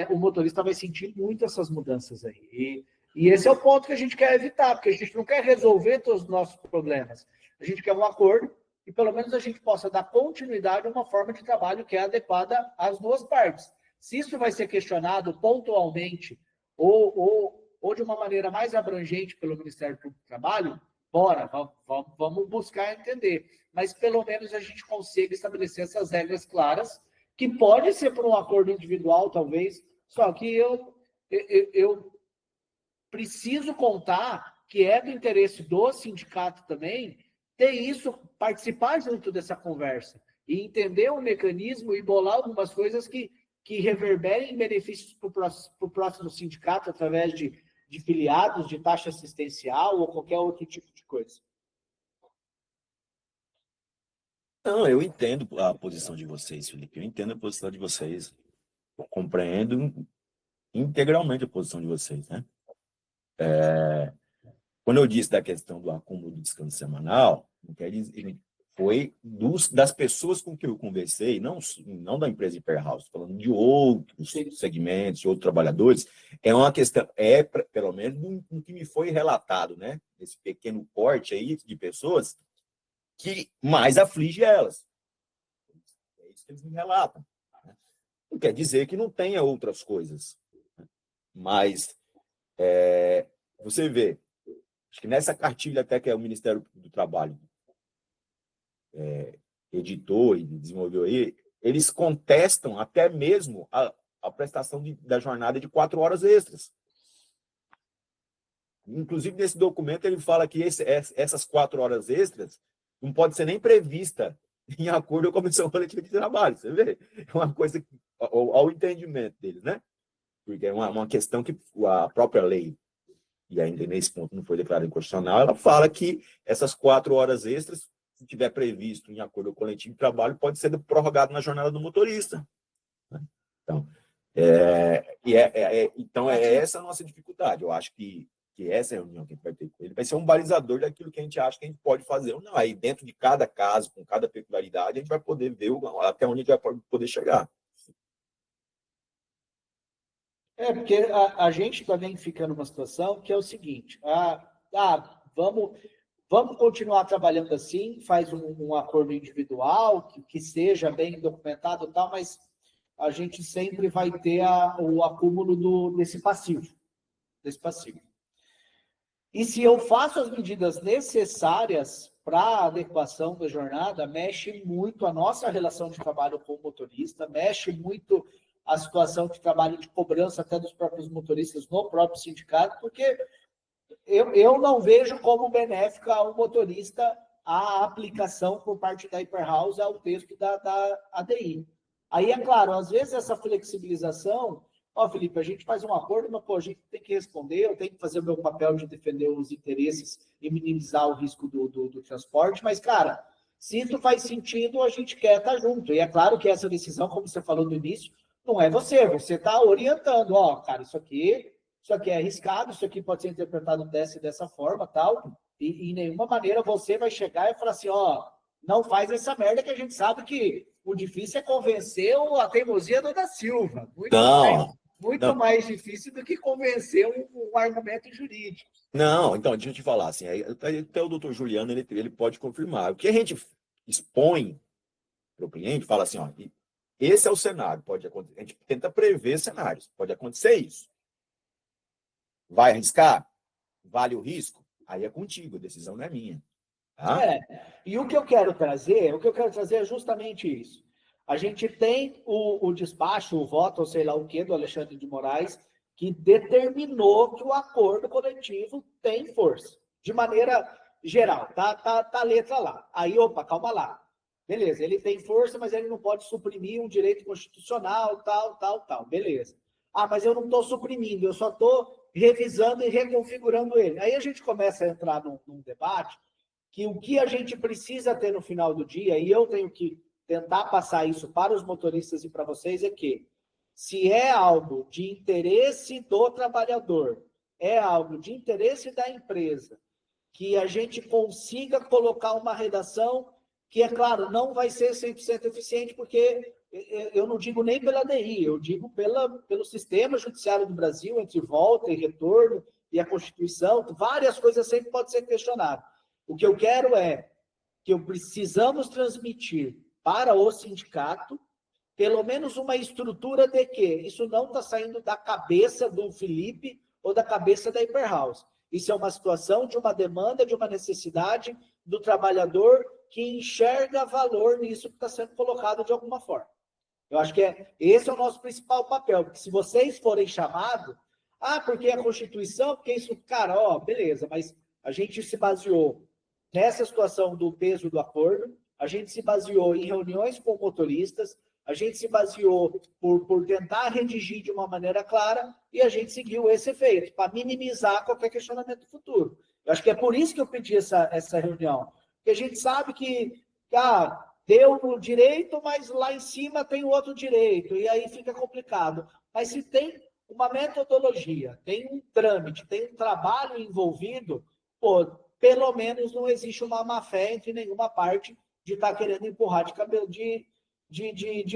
o motorista vai sentir muito essas mudanças aí. E esse é o ponto que a gente quer evitar, porque a gente não quer resolver todos os nossos problemas. A gente quer um acordo e pelo menos a gente possa dar continuidade a uma forma de trabalho que é adequada às duas partes. Se isso vai ser questionado pontualmente ou de uma maneira mais abrangente pelo Ministério Público do Trabalho, bora, vamos buscar entender. Mas pelo menos a gente consiga estabelecer essas regras claras, que pode ser por um acordo individual, talvez, só que eu preciso contar que é do interesse do sindicato também ter isso, participar junto dessa conversa e entender o mecanismo e bolar algumas coisas que reverberem benefícios para o próximo sindicato através de filiados, de taxa assistencial ou qualquer outro tipo de coisa. Não, eu entendo a posição de vocês, Felipe. Eu entendo a posição de vocês. Eu compreendo integralmente a posição de vocês, né? Quando eu disse da questão do acúmulo do descanso semanal, Não quer dizer, foi das pessoas com que eu conversei, não da empresa Hyperhouse, falando de outros segmentos, de outros trabalhadores, é uma questão, pelo menos no que me foi relatado, né? Esse pequeno corte aí de pessoas que mais aflige elas. É isso que eles me relatam. Não quer dizer que não tenha outras coisas, mas você vê, acho que nessa cartilha até que o Ministério do Trabalho editou e desenvolveu aí, eles contestam até mesmo a prestação da jornada de 4 horas extras. Inclusive, nesse documento, ele fala que essas 4 horas extras não pode ser nem prevista em acordo com a Comissão Coletiva de Trabalho. Você vê? É uma coisa ao entendimento deles, né? Porque é uma questão que a própria lei, e ainda nesse ponto não foi declarada inconstitucional, ela fala que essas 4 horas extras, se tiver previsto em acordo coletivo de trabalho, pode ser prorrogado na jornada do motorista. Então, então é essa a nossa dificuldade. Eu acho que essa reunião que a gente vai ter com ele vai ser um balizador daquilo que a gente acha que a gente pode fazer ou não. Aí, dentro de cada caso, com cada peculiaridade, a gente vai poder ver até onde a gente vai poder chegar. Porque a gente também fica numa situação que é o seguinte, vamos continuar trabalhando assim, faz um acordo individual, que seja bem documentado e tal, mas a gente sempre vai ter o acúmulo desse passivo. E se eu faço as medidas necessárias para a adequação da jornada, mexe muito a nossa relação de trabalho com o motorista, mexe muito a situação de trabalho de cobrança até dos próprios motoristas no próprio sindicato, porque eu não vejo como benéfica ao motorista a aplicação por parte da Hyperhouse ao texto da ADI. Aí, é claro, às vezes essa flexibilização, Felipe, a gente faz um acordo, mas a gente tem que responder, eu tenho que fazer o meu papel de defender os interesses e minimizar o risco do transporte, mas, cara, se isso faz sentido, a gente quer estar junto. E é claro que essa decisão, como você falou no início, não é você está orientando, cara, isso aqui é arriscado, isso aqui pode ser interpretado dessa forma, tal, e em nenhuma maneira você vai chegar e falar assim, não faz essa merda, que a gente sabe que o difícil é convencer a teimosia da Silva. Muito mais difícil do que convencer um argumento jurídico. Não, então, deixa eu te falar, assim, até o doutor Juliano, ele pode confirmar. O que a gente expõe para o cliente, fala assim, esse é o cenário, pode acontecer. A gente tenta prever cenários, pode acontecer isso. Vai arriscar? Vale o risco? Aí é contigo, a decisão não é minha. Tá? E o que eu quero trazer é justamente isso. A gente tem o despacho, o voto, ou sei lá o que, do Alexandre de Moraes, que determinou que o acordo coletivo tem força, de maneira geral, tá a letra lá. Aí, calma lá. Beleza, ele tem força, mas ele não pode suprimir um direito constitucional, tal. Beleza. Mas eu não estou suprimindo, eu só estou revisando e reconfigurando ele. Aí a gente começa a entrar num debate que o que a gente precisa ter no final do dia, e eu tenho que tentar passar isso para os motoristas e para vocês, é que se é algo de interesse do trabalhador, é algo de interesse da empresa, que a gente consiga colocar uma redação que, é claro, não vai ser 100% eficiente, porque eu não digo nem pela ADI, eu digo pelo sistema judiciário do Brasil, entre volta e retorno, e a Constituição, várias coisas sempre podem ser questionadas. O que eu quero é que precisamos transmitir para o sindicato pelo menos uma estrutura de que isso não está saindo da cabeça do Felipe ou da cabeça da Hyperhouse. Isso é uma situação de uma demanda, de uma necessidade do trabalhador que enxerga valor nisso que está sendo colocado de alguma forma. Eu acho que esse é o nosso principal papel, porque se vocês forem chamados, porque a Constituição, porque isso, cara, beleza, mas a gente se baseou nessa situação do peso do acordo, a gente se baseou em reuniões com motoristas, a gente se baseou por tentar redigir de uma maneira clara e a gente seguiu esse efeito, para minimizar qualquer questionamento futuro. Eu acho que é por isso que eu pedi essa reunião, porque a gente sabe que deu no direito, mas lá em cima tem o outro direito, e aí fica complicado. Mas se tem uma metodologia, tem um trâmite, tem um trabalho envolvido, pelo menos não existe uma má-fé entre nenhuma parte de estar querendo empurrar de cabelo de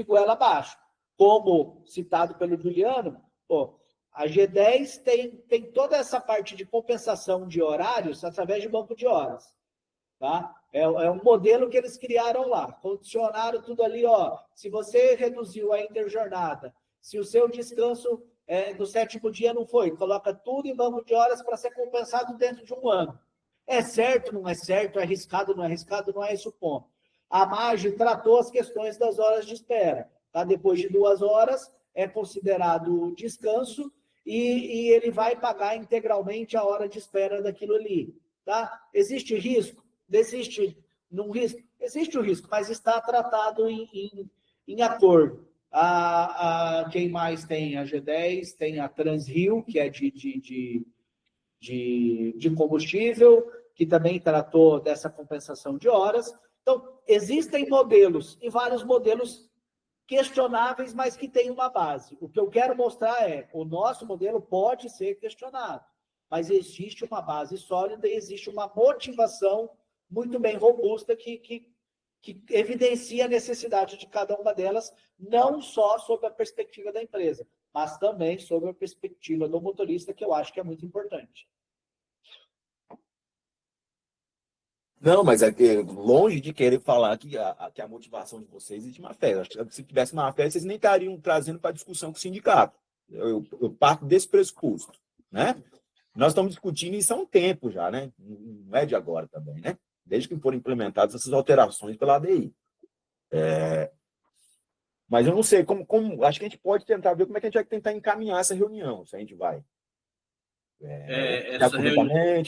goela abaixo. Como citado pelo Juliano, pô, a G10 tem toda essa parte de compensação de horários através de banco de horas. Tá? É um modelo que eles criaram lá. Condicionaram tudo ali, ó. Se você reduziu a interjornada, se o seu descanso do 7º dia não foi, coloca tudo em banco de horas para ser compensado dentro de um ano. É certo, não é certo, é arriscado, não é arriscado, não é esse o ponto. A MAGE tratou as questões das horas de espera. Tá? Depois de 2 horas, é considerado descanso e ele vai pagar integralmente a hora de espera daquilo ali. Tá? Existe risco? Existe um risco? Existe o risco, mas está tratado em acordo. Quem mais tem? A G10, tem a Transrio, que é de combustível, que também tratou dessa compensação de horas. Então, existem modelos, e vários modelos questionáveis, mas que têm uma base. O que eu quero mostrar é, o nosso modelo pode ser questionado, mas existe uma base sólida e existe uma motivação muito bem robusta que evidencia a necessidade de cada uma delas, não só sob a perspectiva da empresa, mas também sob a perspectiva do motorista, que eu acho que é muito importante. Não, mas longe de querer falar que a motivação de vocês existe má fé. Acho que se tivesse má fé, vocês nem estariam trazendo para discussão com o sindicato. Eu parto desse pressuposto, né? Nós estamos discutindo isso há um tempo já, né? Não é de agora também, né? Desde que foram implementadas essas alterações pela ADI. Mas eu não sei acho que a gente pode tentar ver como é que a gente vai tentar encaminhar essa reunião, se a gente vai. Essa reunião...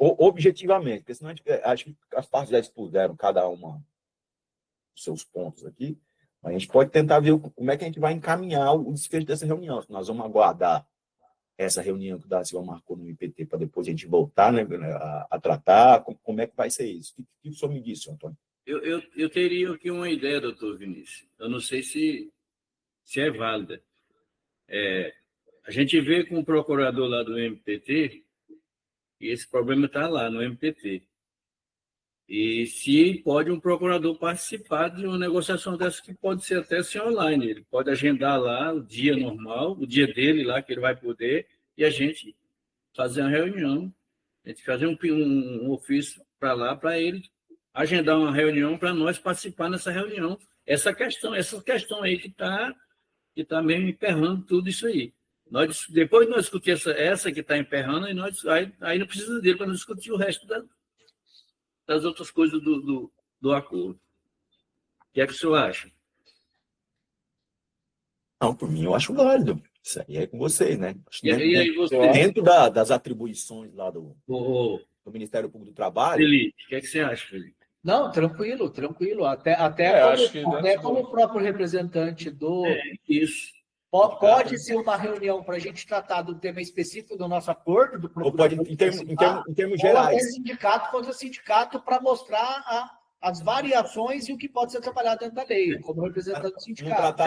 objetivamente, porque senão acho que as partes já expuseram cada uma os seus pontos aqui, mas a gente pode tentar ver como é que a gente vai encaminhar o desfecho dessa reunião. Nós vamos aguardar essa reunião que o Da Silva marcou no IPT para depois a gente voltar, né, a tratar, como é que vai ser isso. O que o senhor me disse, Antônio? Eu teria aqui uma ideia, doutor Vinícius. Eu não sei se é válida. A gente vê com o procurador lá do MPT, e esse problema está lá no MPT. E se pode um procurador participar de uma negociação dessa, que pode ser até ser online. Ele pode agendar lá o dia normal, o dia dele lá, que ele vai poder, e a gente fazer uma reunião, a gente fazer um ofício para lá, para ele agendar uma reunião para nós participar nessa reunião. Essa questão aí que está mesmo emperrando tudo isso aí. Depois de nós discutir essa que está emperrando, aí não precisa dele para nós discutir o resto das outras coisas do acordo. O que é que o senhor acha? Não, por mim, eu acho válido. Isso aí é com vocês, né? Dentro das atribuições lá do Ministério Público do Trabalho. Felipe, o que é que você acha, Felipe? Não, tranquilo. Até como o próprio representante do... Isso. Pode ser uma reunião para a gente tratar do tema específico do nosso acordo, do procurador. Ou pode, em termos gerais. Ou sindicato contra sindicato para mostrar as variações e o que pode ser trabalhado dentro da lei, como representante do sindicato.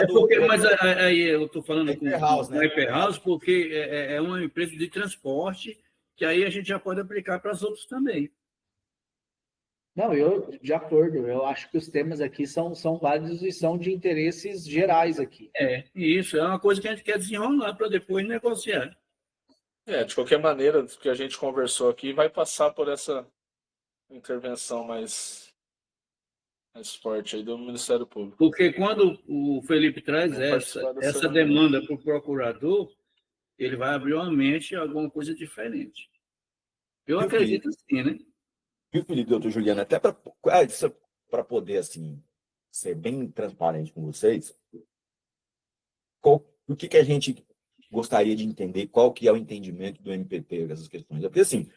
Mas aí eu estou falando com a Hyperhouse, porque é uma empresa de transporte que aí a gente já pode aplicar para as outras também. Não, eu de acordo. Eu acho que os temas aqui são válidos e são de interesses gerais aqui. Isso é uma coisa que a gente quer desenrolar para depois negociar. De qualquer maneira, o que a gente conversou aqui vai passar por essa intervenção mais forte aí do Ministério Público. Porque quando o Felipe traz essa demanda para o procurador, ele vai abrir uma mente a alguma coisa diferente. Eu acredito assim, né? Viu, Felipe, doutor Juliano, até para poder, assim, ser bem transparente com vocês, o que a gente gostaria de entender, qual que é o entendimento do MPT dessas questões. Porque, assim,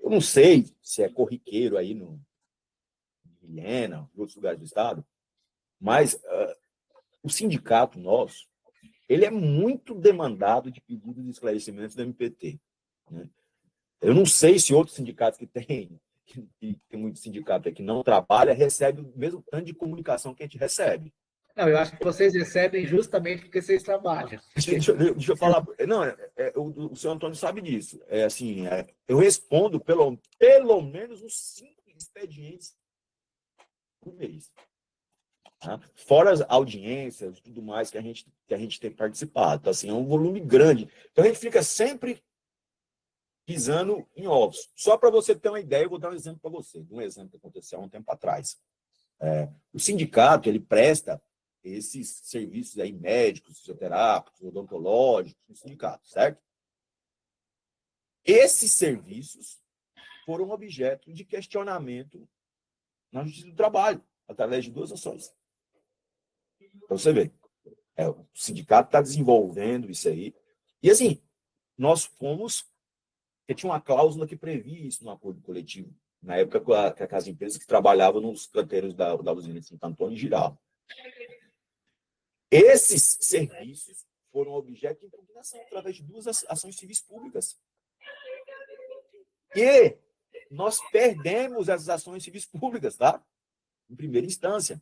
eu não sei se é corriqueiro aí no Vilhena, em outros lugares do Estado, mas o sindicato nosso, ele é muito demandado de pedidos de esclarecimentos do MPT. Né? Eu não sei se outros sindicatos que tem muito sindicato que não trabalha, recebe o mesmo tanto de comunicação que a gente recebe. Não, eu acho que vocês recebem justamente porque vocês trabalham. Deixa eu falar. Não, o senhor Antônio sabe disso. Eu respondo pelo menos uns 5 expedientes por mês. Tá? Fora as audiências e tudo mais que a gente tem participado. Então, assim, é um volume grande. Então, a gente fica sempre pisando em ovos. Só para você ter uma ideia, eu vou dar um exemplo para você. Um exemplo que aconteceu há um tempo atrás. O sindicato, ele presta esses serviços aí, médicos, fisioterápicos, odontológicos, no sindicato, certo? Esses serviços foram objeto de questionamento na Justiça do Trabalho, através de 2 ações. Para você ver. O sindicato está desenvolvendo isso aí. E, assim, nós fomos... Porque tinha uma cláusula que previa isso no acordo coletivo, na época com as empresas que trabalhavam nos canteiros da usina de Santo Antônio e Giral. Esses serviços foram objeto de impugnação através de 2 ações civis públicas. E nós perdemos essas ações civis públicas, tá? Em primeira instância.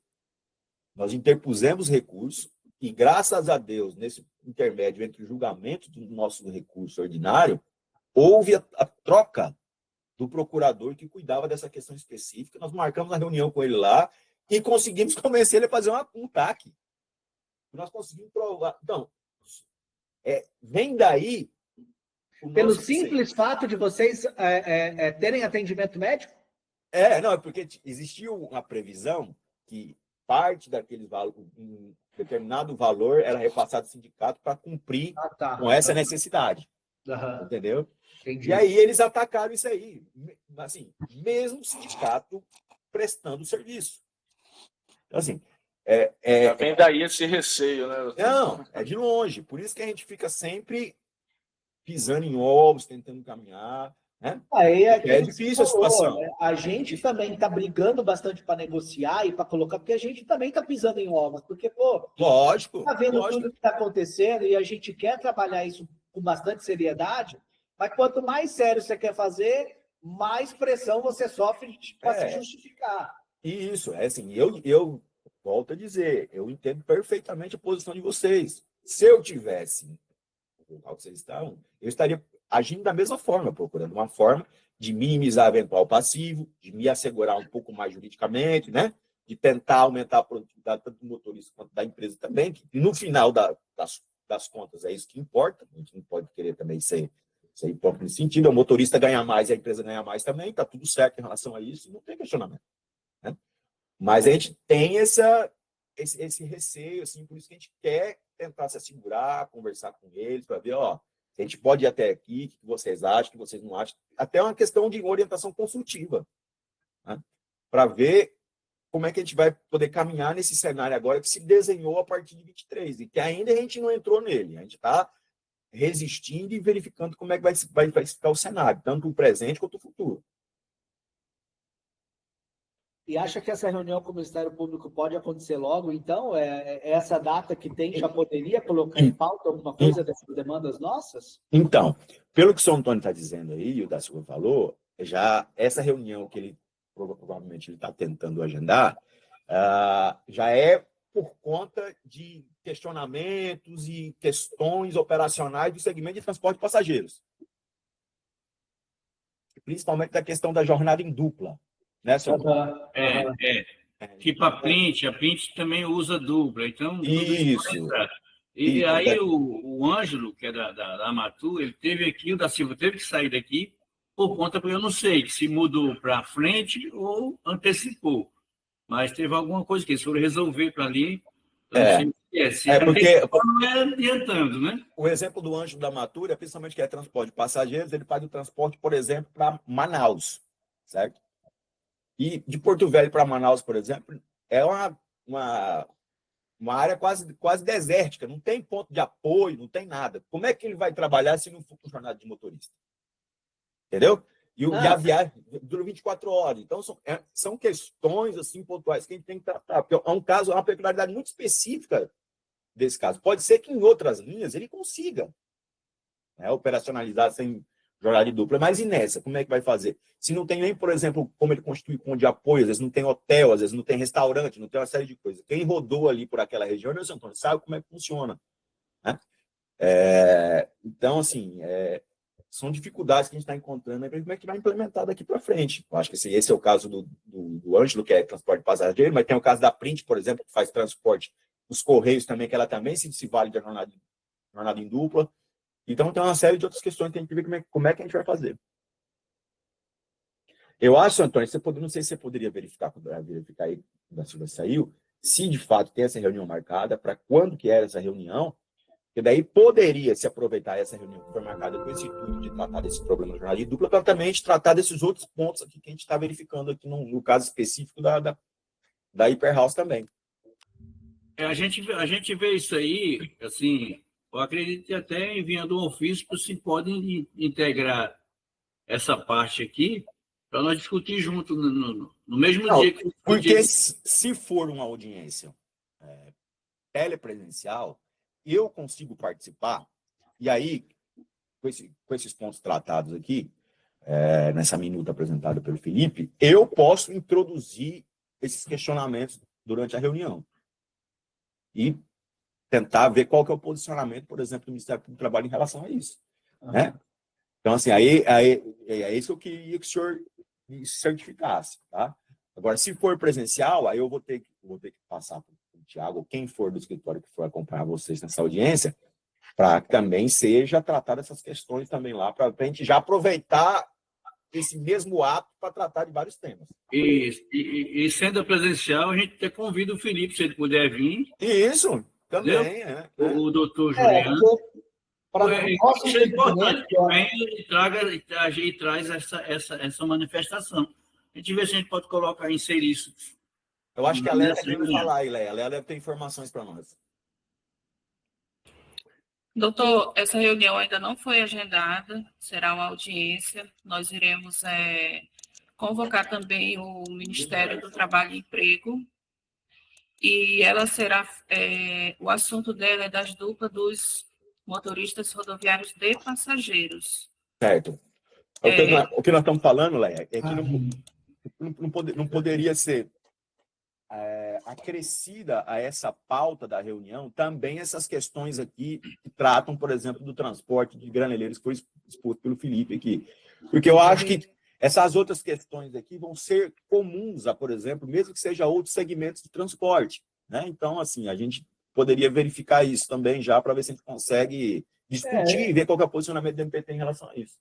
Nós interpusemos recurso e, graças a Deus, nesse intermédio entre o julgamento do nosso recurso ordinário, houve a troca do procurador que cuidava dessa questão específica. Nós marcamos uma reunião com ele lá e conseguimos convencer ele a fazer um TAC. Nós conseguimos provar. Então, vem daí... Pelo simples fato de vocês terem atendimento médico? Não, é porque existia uma previsão que parte daqueles valores, um determinado valor, era repassado ao sindicato para cumprir com essa necessidade. Uhum. Entendeu? Entendi. E aí eles atacaram isso aí. Assim, mesmo o sindicato prestando serviço. Então, assim... Já vem daí esse receio, né? Não, é de longe. Por isso que a gente fica sempre pisando em ovos, tentando caminhar. Né? É difícil a situação. Né? A gente também está brigando bastante para negociar e para colocar, porque a gente também está pisando em ovos. Porque, lógico, está vendo lógico. tudo que está acontecendo e a gente quer trabalhar isso com bastante seriedade, mas quanto mais sério você quer fazer, mais pressão você sofre para se justificar. Isso, assim, eu volto a dizer, eu entendo perfeitamente a posição de vocês. Se eu tivesse no local que vocês estavam, eu estaria agindo da mesma forma, procurando uma forma de minimizar eventual passivo, de me assegurar um pouco mais juridicamente, né? De tentar aumentar a produtividade tanto do motorista quanto da empresa também, que no final das contas é isso que importa. A gente não pode querer também ser hipócrita nesse sentido. O motorista ganha mais e a empresa ganha mais também, está tudo certo em relação a isso, não tem questionamento. Né? Mas a gente tem esse receio, assim, por isso que a gente quer tentar se assegurar, conversar com eles, para ver, a gente pode ir até aqui, o que vocês acham, o que vocês não acham, até uma questão de orientação consultiva, né? Para ver como é que a gente vai poder caminhar nesse cenário agora que se desenhou a partir de 23, e que ainda a gente não entrou nele, a gente está resistindo e verificando como é que vai ficar o cenário, tanto o presente quanto o futuro. E acha que essa reunião com o Ministério Público pode acontecer logo, então? Essa data que tem já poderia colocar em pauta alguma coisa dessas demandas nossas? Então, pelo que o senhor Antônio está dizendo aí, e o da Silva falou, já essa reunião que ele provavelmente está tentando agendar, já é por conta de questionamentos e questões operacionais do segmento de transporte de passageiros. Principalmente da questão da jornada em dupla. Né, Tipo a Print também usa dupla. Então, isso. E aí o Ângelo, que é da Amatu, ele teve aqui, o da Silva teve que sair daqui por conta, porque eu não sei se mudou para frente ou antecipou. Mas teve alguma coisa que eles foram resolver para ali. Porque não é adiantando, né? O exemplo do Ângelo da Matura, principalmente que é transporte de passageiros, ele faz o transporte, por exemplo, para Manaus, certo? E de Porto Velho para Manaus, por exemplo, é uma área quase desértica, não tem ponto de apoio, não tem nada. Como é que ele vai trabalhar se não for com jornada de motorista? Entendeu? E a viagem dura 24 horas. Então, são questões assim, pontuais que a gente tem que tratar. Porque é uma peculiaridade muito específica desse caso. Pode ser que em outras linhas ele consiga, né, operacionalizar sem jornada de dupla. Mas e nessa? Como é que vai fazer? Se não tem nem, por exemplo, como ele constitui ponto de apoio, às vezes não tem hotel, às vezes não tem restaurante, não tem uma série de coisas. Quem rodou ali por aquela região, Nilson Antônio, sabe como é que funciona, né? Então, assim, são dificuldades que a gente está encontrando para como é que vai implementar daqui para frente. Eu acho que esse é o caso do Ângelo, que é transporte passageiro, mas tem o caso da Print, por exemplo, que faz transporte, os Correios também, que ela também se vale da jornada em dupla. Então, tem uma série de outras questões que a gente tem que ver como é que a gente vai fazer. Eu acho, Antônio, não sei se você poderia verificar aí, quando a Silvia saiu, se de fato tem essa reunião marcada, para quando que era essa reunião, que daí poderia se aproveitar essa reunião que foi marcada com esse intuito de tratar desse problema da jornada de dupla, para também tratar desses outros pontos aqui que a gente está verificando aqui no caso específico da Hiperhouse também. A gente vê isso aí, assim, eu acredito que até enviando um ofício, se podem integrar essa parte aqui para nós discutir junto no mesmo dia que... Porque se for uma audiência telepresencial, eu consigo participar, e aí, com esses pontos tratados aqui, nessa minuta apresentada pelo Felipe, eu posso introduzir esses questionamentos durante a reunião. E tentar ver qual que é o posicionamento, por exemplo, do Ministério do Trabalho em relação a isso. Né? Então, assim, é isso que eu queria que o senhor me certificasse. Tá? Agora, se for presencial, aí eu vou ter que passar para o Tiago, quem for do escritório que for acompanhar vocês nessa audiência, para que também seja tratada essas questões também lá, para a gente já aproveitar esse mesmo ato para tratar de vários temas. E sendo presencial, a gente até convida o Felipe, se ele puder vir. Isso, também. O doutor Juliano. Isso é importante, que vem e traz essa manifestação. A gente vê se a gente pode inserir isso. Eu acho que a Léa deve falar aí, Léa. A Léa deve ter informações para nós. Doutor, essa reunião ainda não foi agendada, será uma audiência. Nós iremos convocar também o Ministério do Trabalho e Emprego, e ela será, o assunto dela é das duplas dos motoristas rodoviários de passageiros. Certo. O que nós estamos falando, Léa, é que não poderia ser acrescida a essa pauta da reunião também essas questões aqui que tratam, por exemplo, do transporte de graneleiros, que foi exposto pelo Felipe aqui. Porque eu acho que essas outras questões aqui vão ser comuns a, por exemplo, mesmo que seja outros segmentos de transporte. Né? Então, assim, a gente poderia verificar isso também já para ver se a gente consegue discutir e ver qual que é o posicionamento do MPT em relação a isso.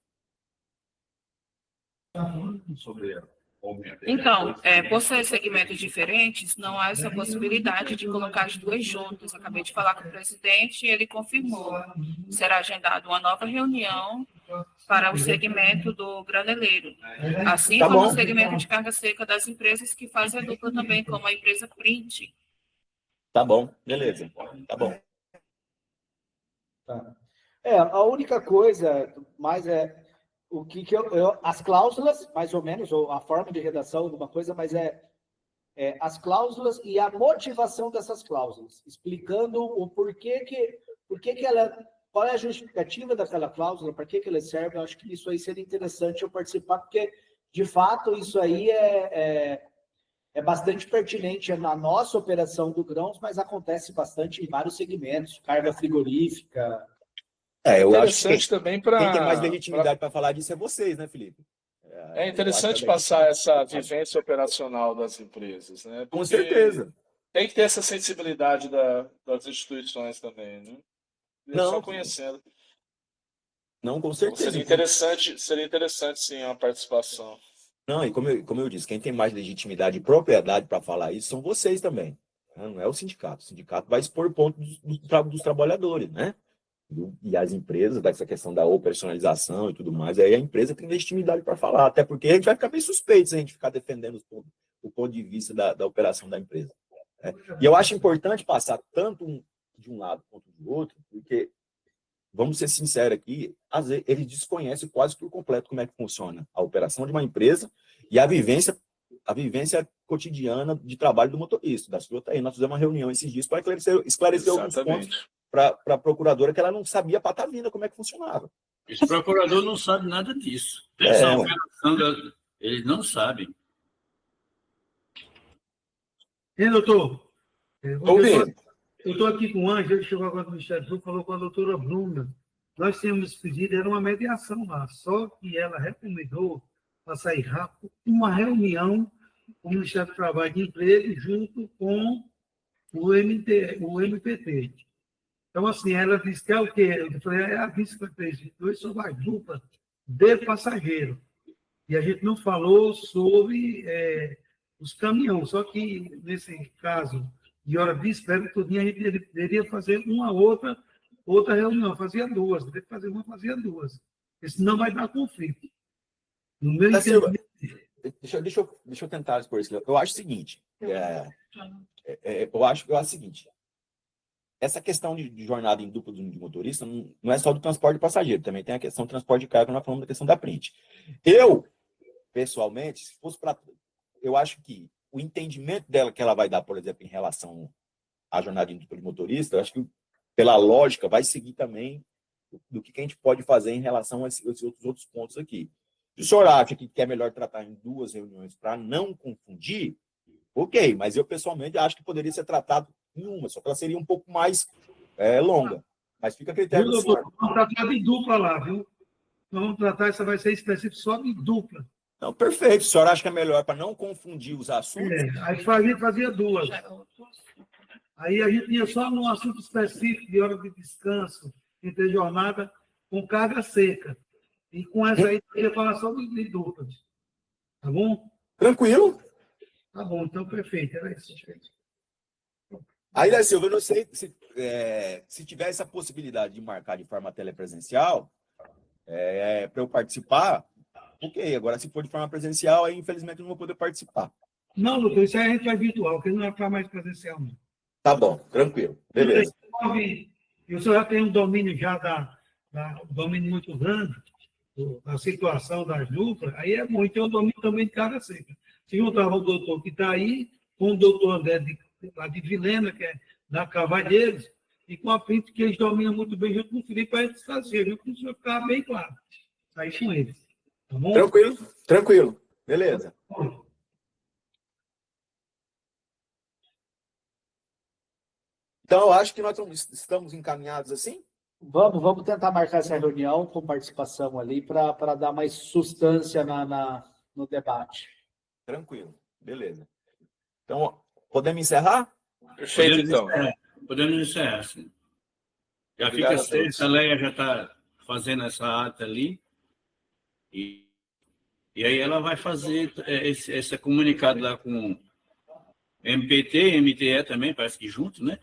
Então, por ser segmentos diferentes, não há essa possibilidade de colocar as duas juntas. Acabei de falar com o presidente e ele confirmou. Será agendada uma nova reunião para o segmento do graneleiro, assim como o segmento de carga seca das empresas que fazem a dupla também, como a empresa Print. Tá bom, beleza. Tá bom. Tá. A única coisa mais o que as cláusulas, mais ou menos, ou a forma de redação, alguma coisa, mas as cláusulas e a motivação dessas cláusulas, explicando o porquê que ela, qual é a justificativa daquela cláusula, para que ela serve. Eu acho que isso aí seria interessante eu participar, porque, de fato, isso aí é bastante pertinente na nossa operação do grãos, mas acontece bastante em vários segmentos, carga frigorífica. Eu acho que também quem tem mais legitimidade para falar disso é vocês, né, Felipe? É interessante passar essa vivência operacional das empresas, né? Com certeza. Tem que ter essa sensibilidade das instituições também, né? Não, só conhecendo. Não, com certeza. Seria interessante, sim, a participação. Não, e como eu disse, quem tem mais legitimidade e propriedade para falar isso são vocês também. Não é o sindicato. O sindicato vai expor o ponto dos trabalhadores, né? E as empresas, dessa questão da operacionalização e tudo mais, aí a empresa tem legitimidade para falar, até porque a gente vai ficar bem suspeito se a gente ficar defendendo o ponto de vista da operação da empresa. Né? E eu acho importante passar tanto de um lado quanto do outro, porque, vamos ser sinceros aqui, às vezes eles desconhecem quase por completo como é que funciona a operação de uma empresa e a vivência cotidiana de trabalho do motorista, da frota aí. Nós fizemos uma reunião esses dias para esclarecer alguns pontos para a procuradora, que ela não sabia patavina como é que funcionava. Esse procurador não sabe nada disso. Eles não sabem. Hein, doutor? Ouvindo. Eu estou aqui com o Ângelo, ele chegou agora do Ministério Público, falou com a doutora Bruna. Nós tínhamos pedido, era uma mediação lá, só que ela recomendou, para sair rápido, uma reunião com o Ministério do Trabalho e Emprego junto com o MPT. Então, assim, ela disse que é o quê? Eu falei, é a 2052 sobre a dupla de passageiro. E a gente não falou sobre os caminhões, só que, nesse caso, de hora de espera, tudinho, a gente deveria fazer uma outra reunião, fazia duas, deveria fazer uma, fazia duas. Porque senão vai dar conflito. No meu entendimento... Deixa eu tentar expor isso. Eu acho o seguinte, eu acho o seguinte, essa questão de jornada em dupla de motorista não é só do transporte de passageiro, também tem a questão do transporte de carga, nós falamos da questão da print. Eu, pessoalmente, se fosse para... Eu acho que o entendimento dela que ela vai dar, por exemplo, em relação à jornada em dupla de motorista, eu acho que, pela lógica, vai seguir também do que a gente pode fazer em relação a esses outros pontos aqui. Se o senhor acha que é melhor tratar em duas reuniões para não confundir, ok, mas eu, pessoalmente, acho que poderia ser tratado em uma, só que ela seria um pouco mais longa. Mas fica a critério do senhor. Vamos tratar de dupla lá, viu? Vamos tratar, essa vai ser específico só de dupla. Não, perfeito. O senhor acha que é melhor para não confundir os assuntos? Aí fazia duas. Aí a gente ia só num assunto específico de hora de descanso, entre jornada, com carga seca. E com essa aí, eu ia falar só de duplas. Tá bom? Tranquilo. Tá bom, então perfeito. Era isso. Aí, da Silva, eu não sei se tiver essa possibilidade de marcar de forma telepresencial, para eu participar, ok. Agora, se for de forma presencial, aí, infelizmente, eu não vou poder participar. Não, doutor, isso aí a gente vai virtual, porque não é para mais presencial, não. Tá bom, tranquilo. Beleza. E o senhor já tem um domínio um domínio muito grande da situação das duplas, aí é muito, tem um domínio também de carga seca. Se juntava o doutor que está aí, com o doutor André de Vilena, que é da Cavalheiros, e com a Pinto, que eles dominam muito bem junto com o Felipe, para eles fazerem, para o senhor ficar bem claro. Aí com eles. Tá bom? Tranquilo. Beleza. Então, eu acho que nós estamos encaminhados assim. Vamos tentar marcar essa reunião com participação ali para dar mais substância no debate. Tranquilo. Beleza. Então, podemos encerrar? Perfeito, então. Podemos encerrar, sim. Já Obrigado fica certo, a Leia já está fazendo essa ata ali. E aí ela vai fazer esse comunicado lá com MPT, MTE também, parece que junto, né?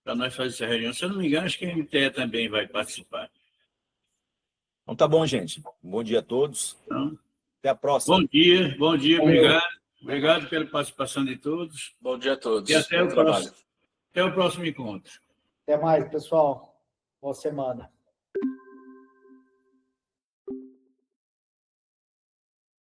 Para nós fazer essa reunião. Se eu não me engano, acho que a MTE também vai participar. Então tá bom, gente. Bom dia a todos. Então, até a próxima. Bom dia, obrigado. Obrigado pela participação de todos. Bom dia a todos. E até o próximo encontro. Até mais, pessoal. Boa semana.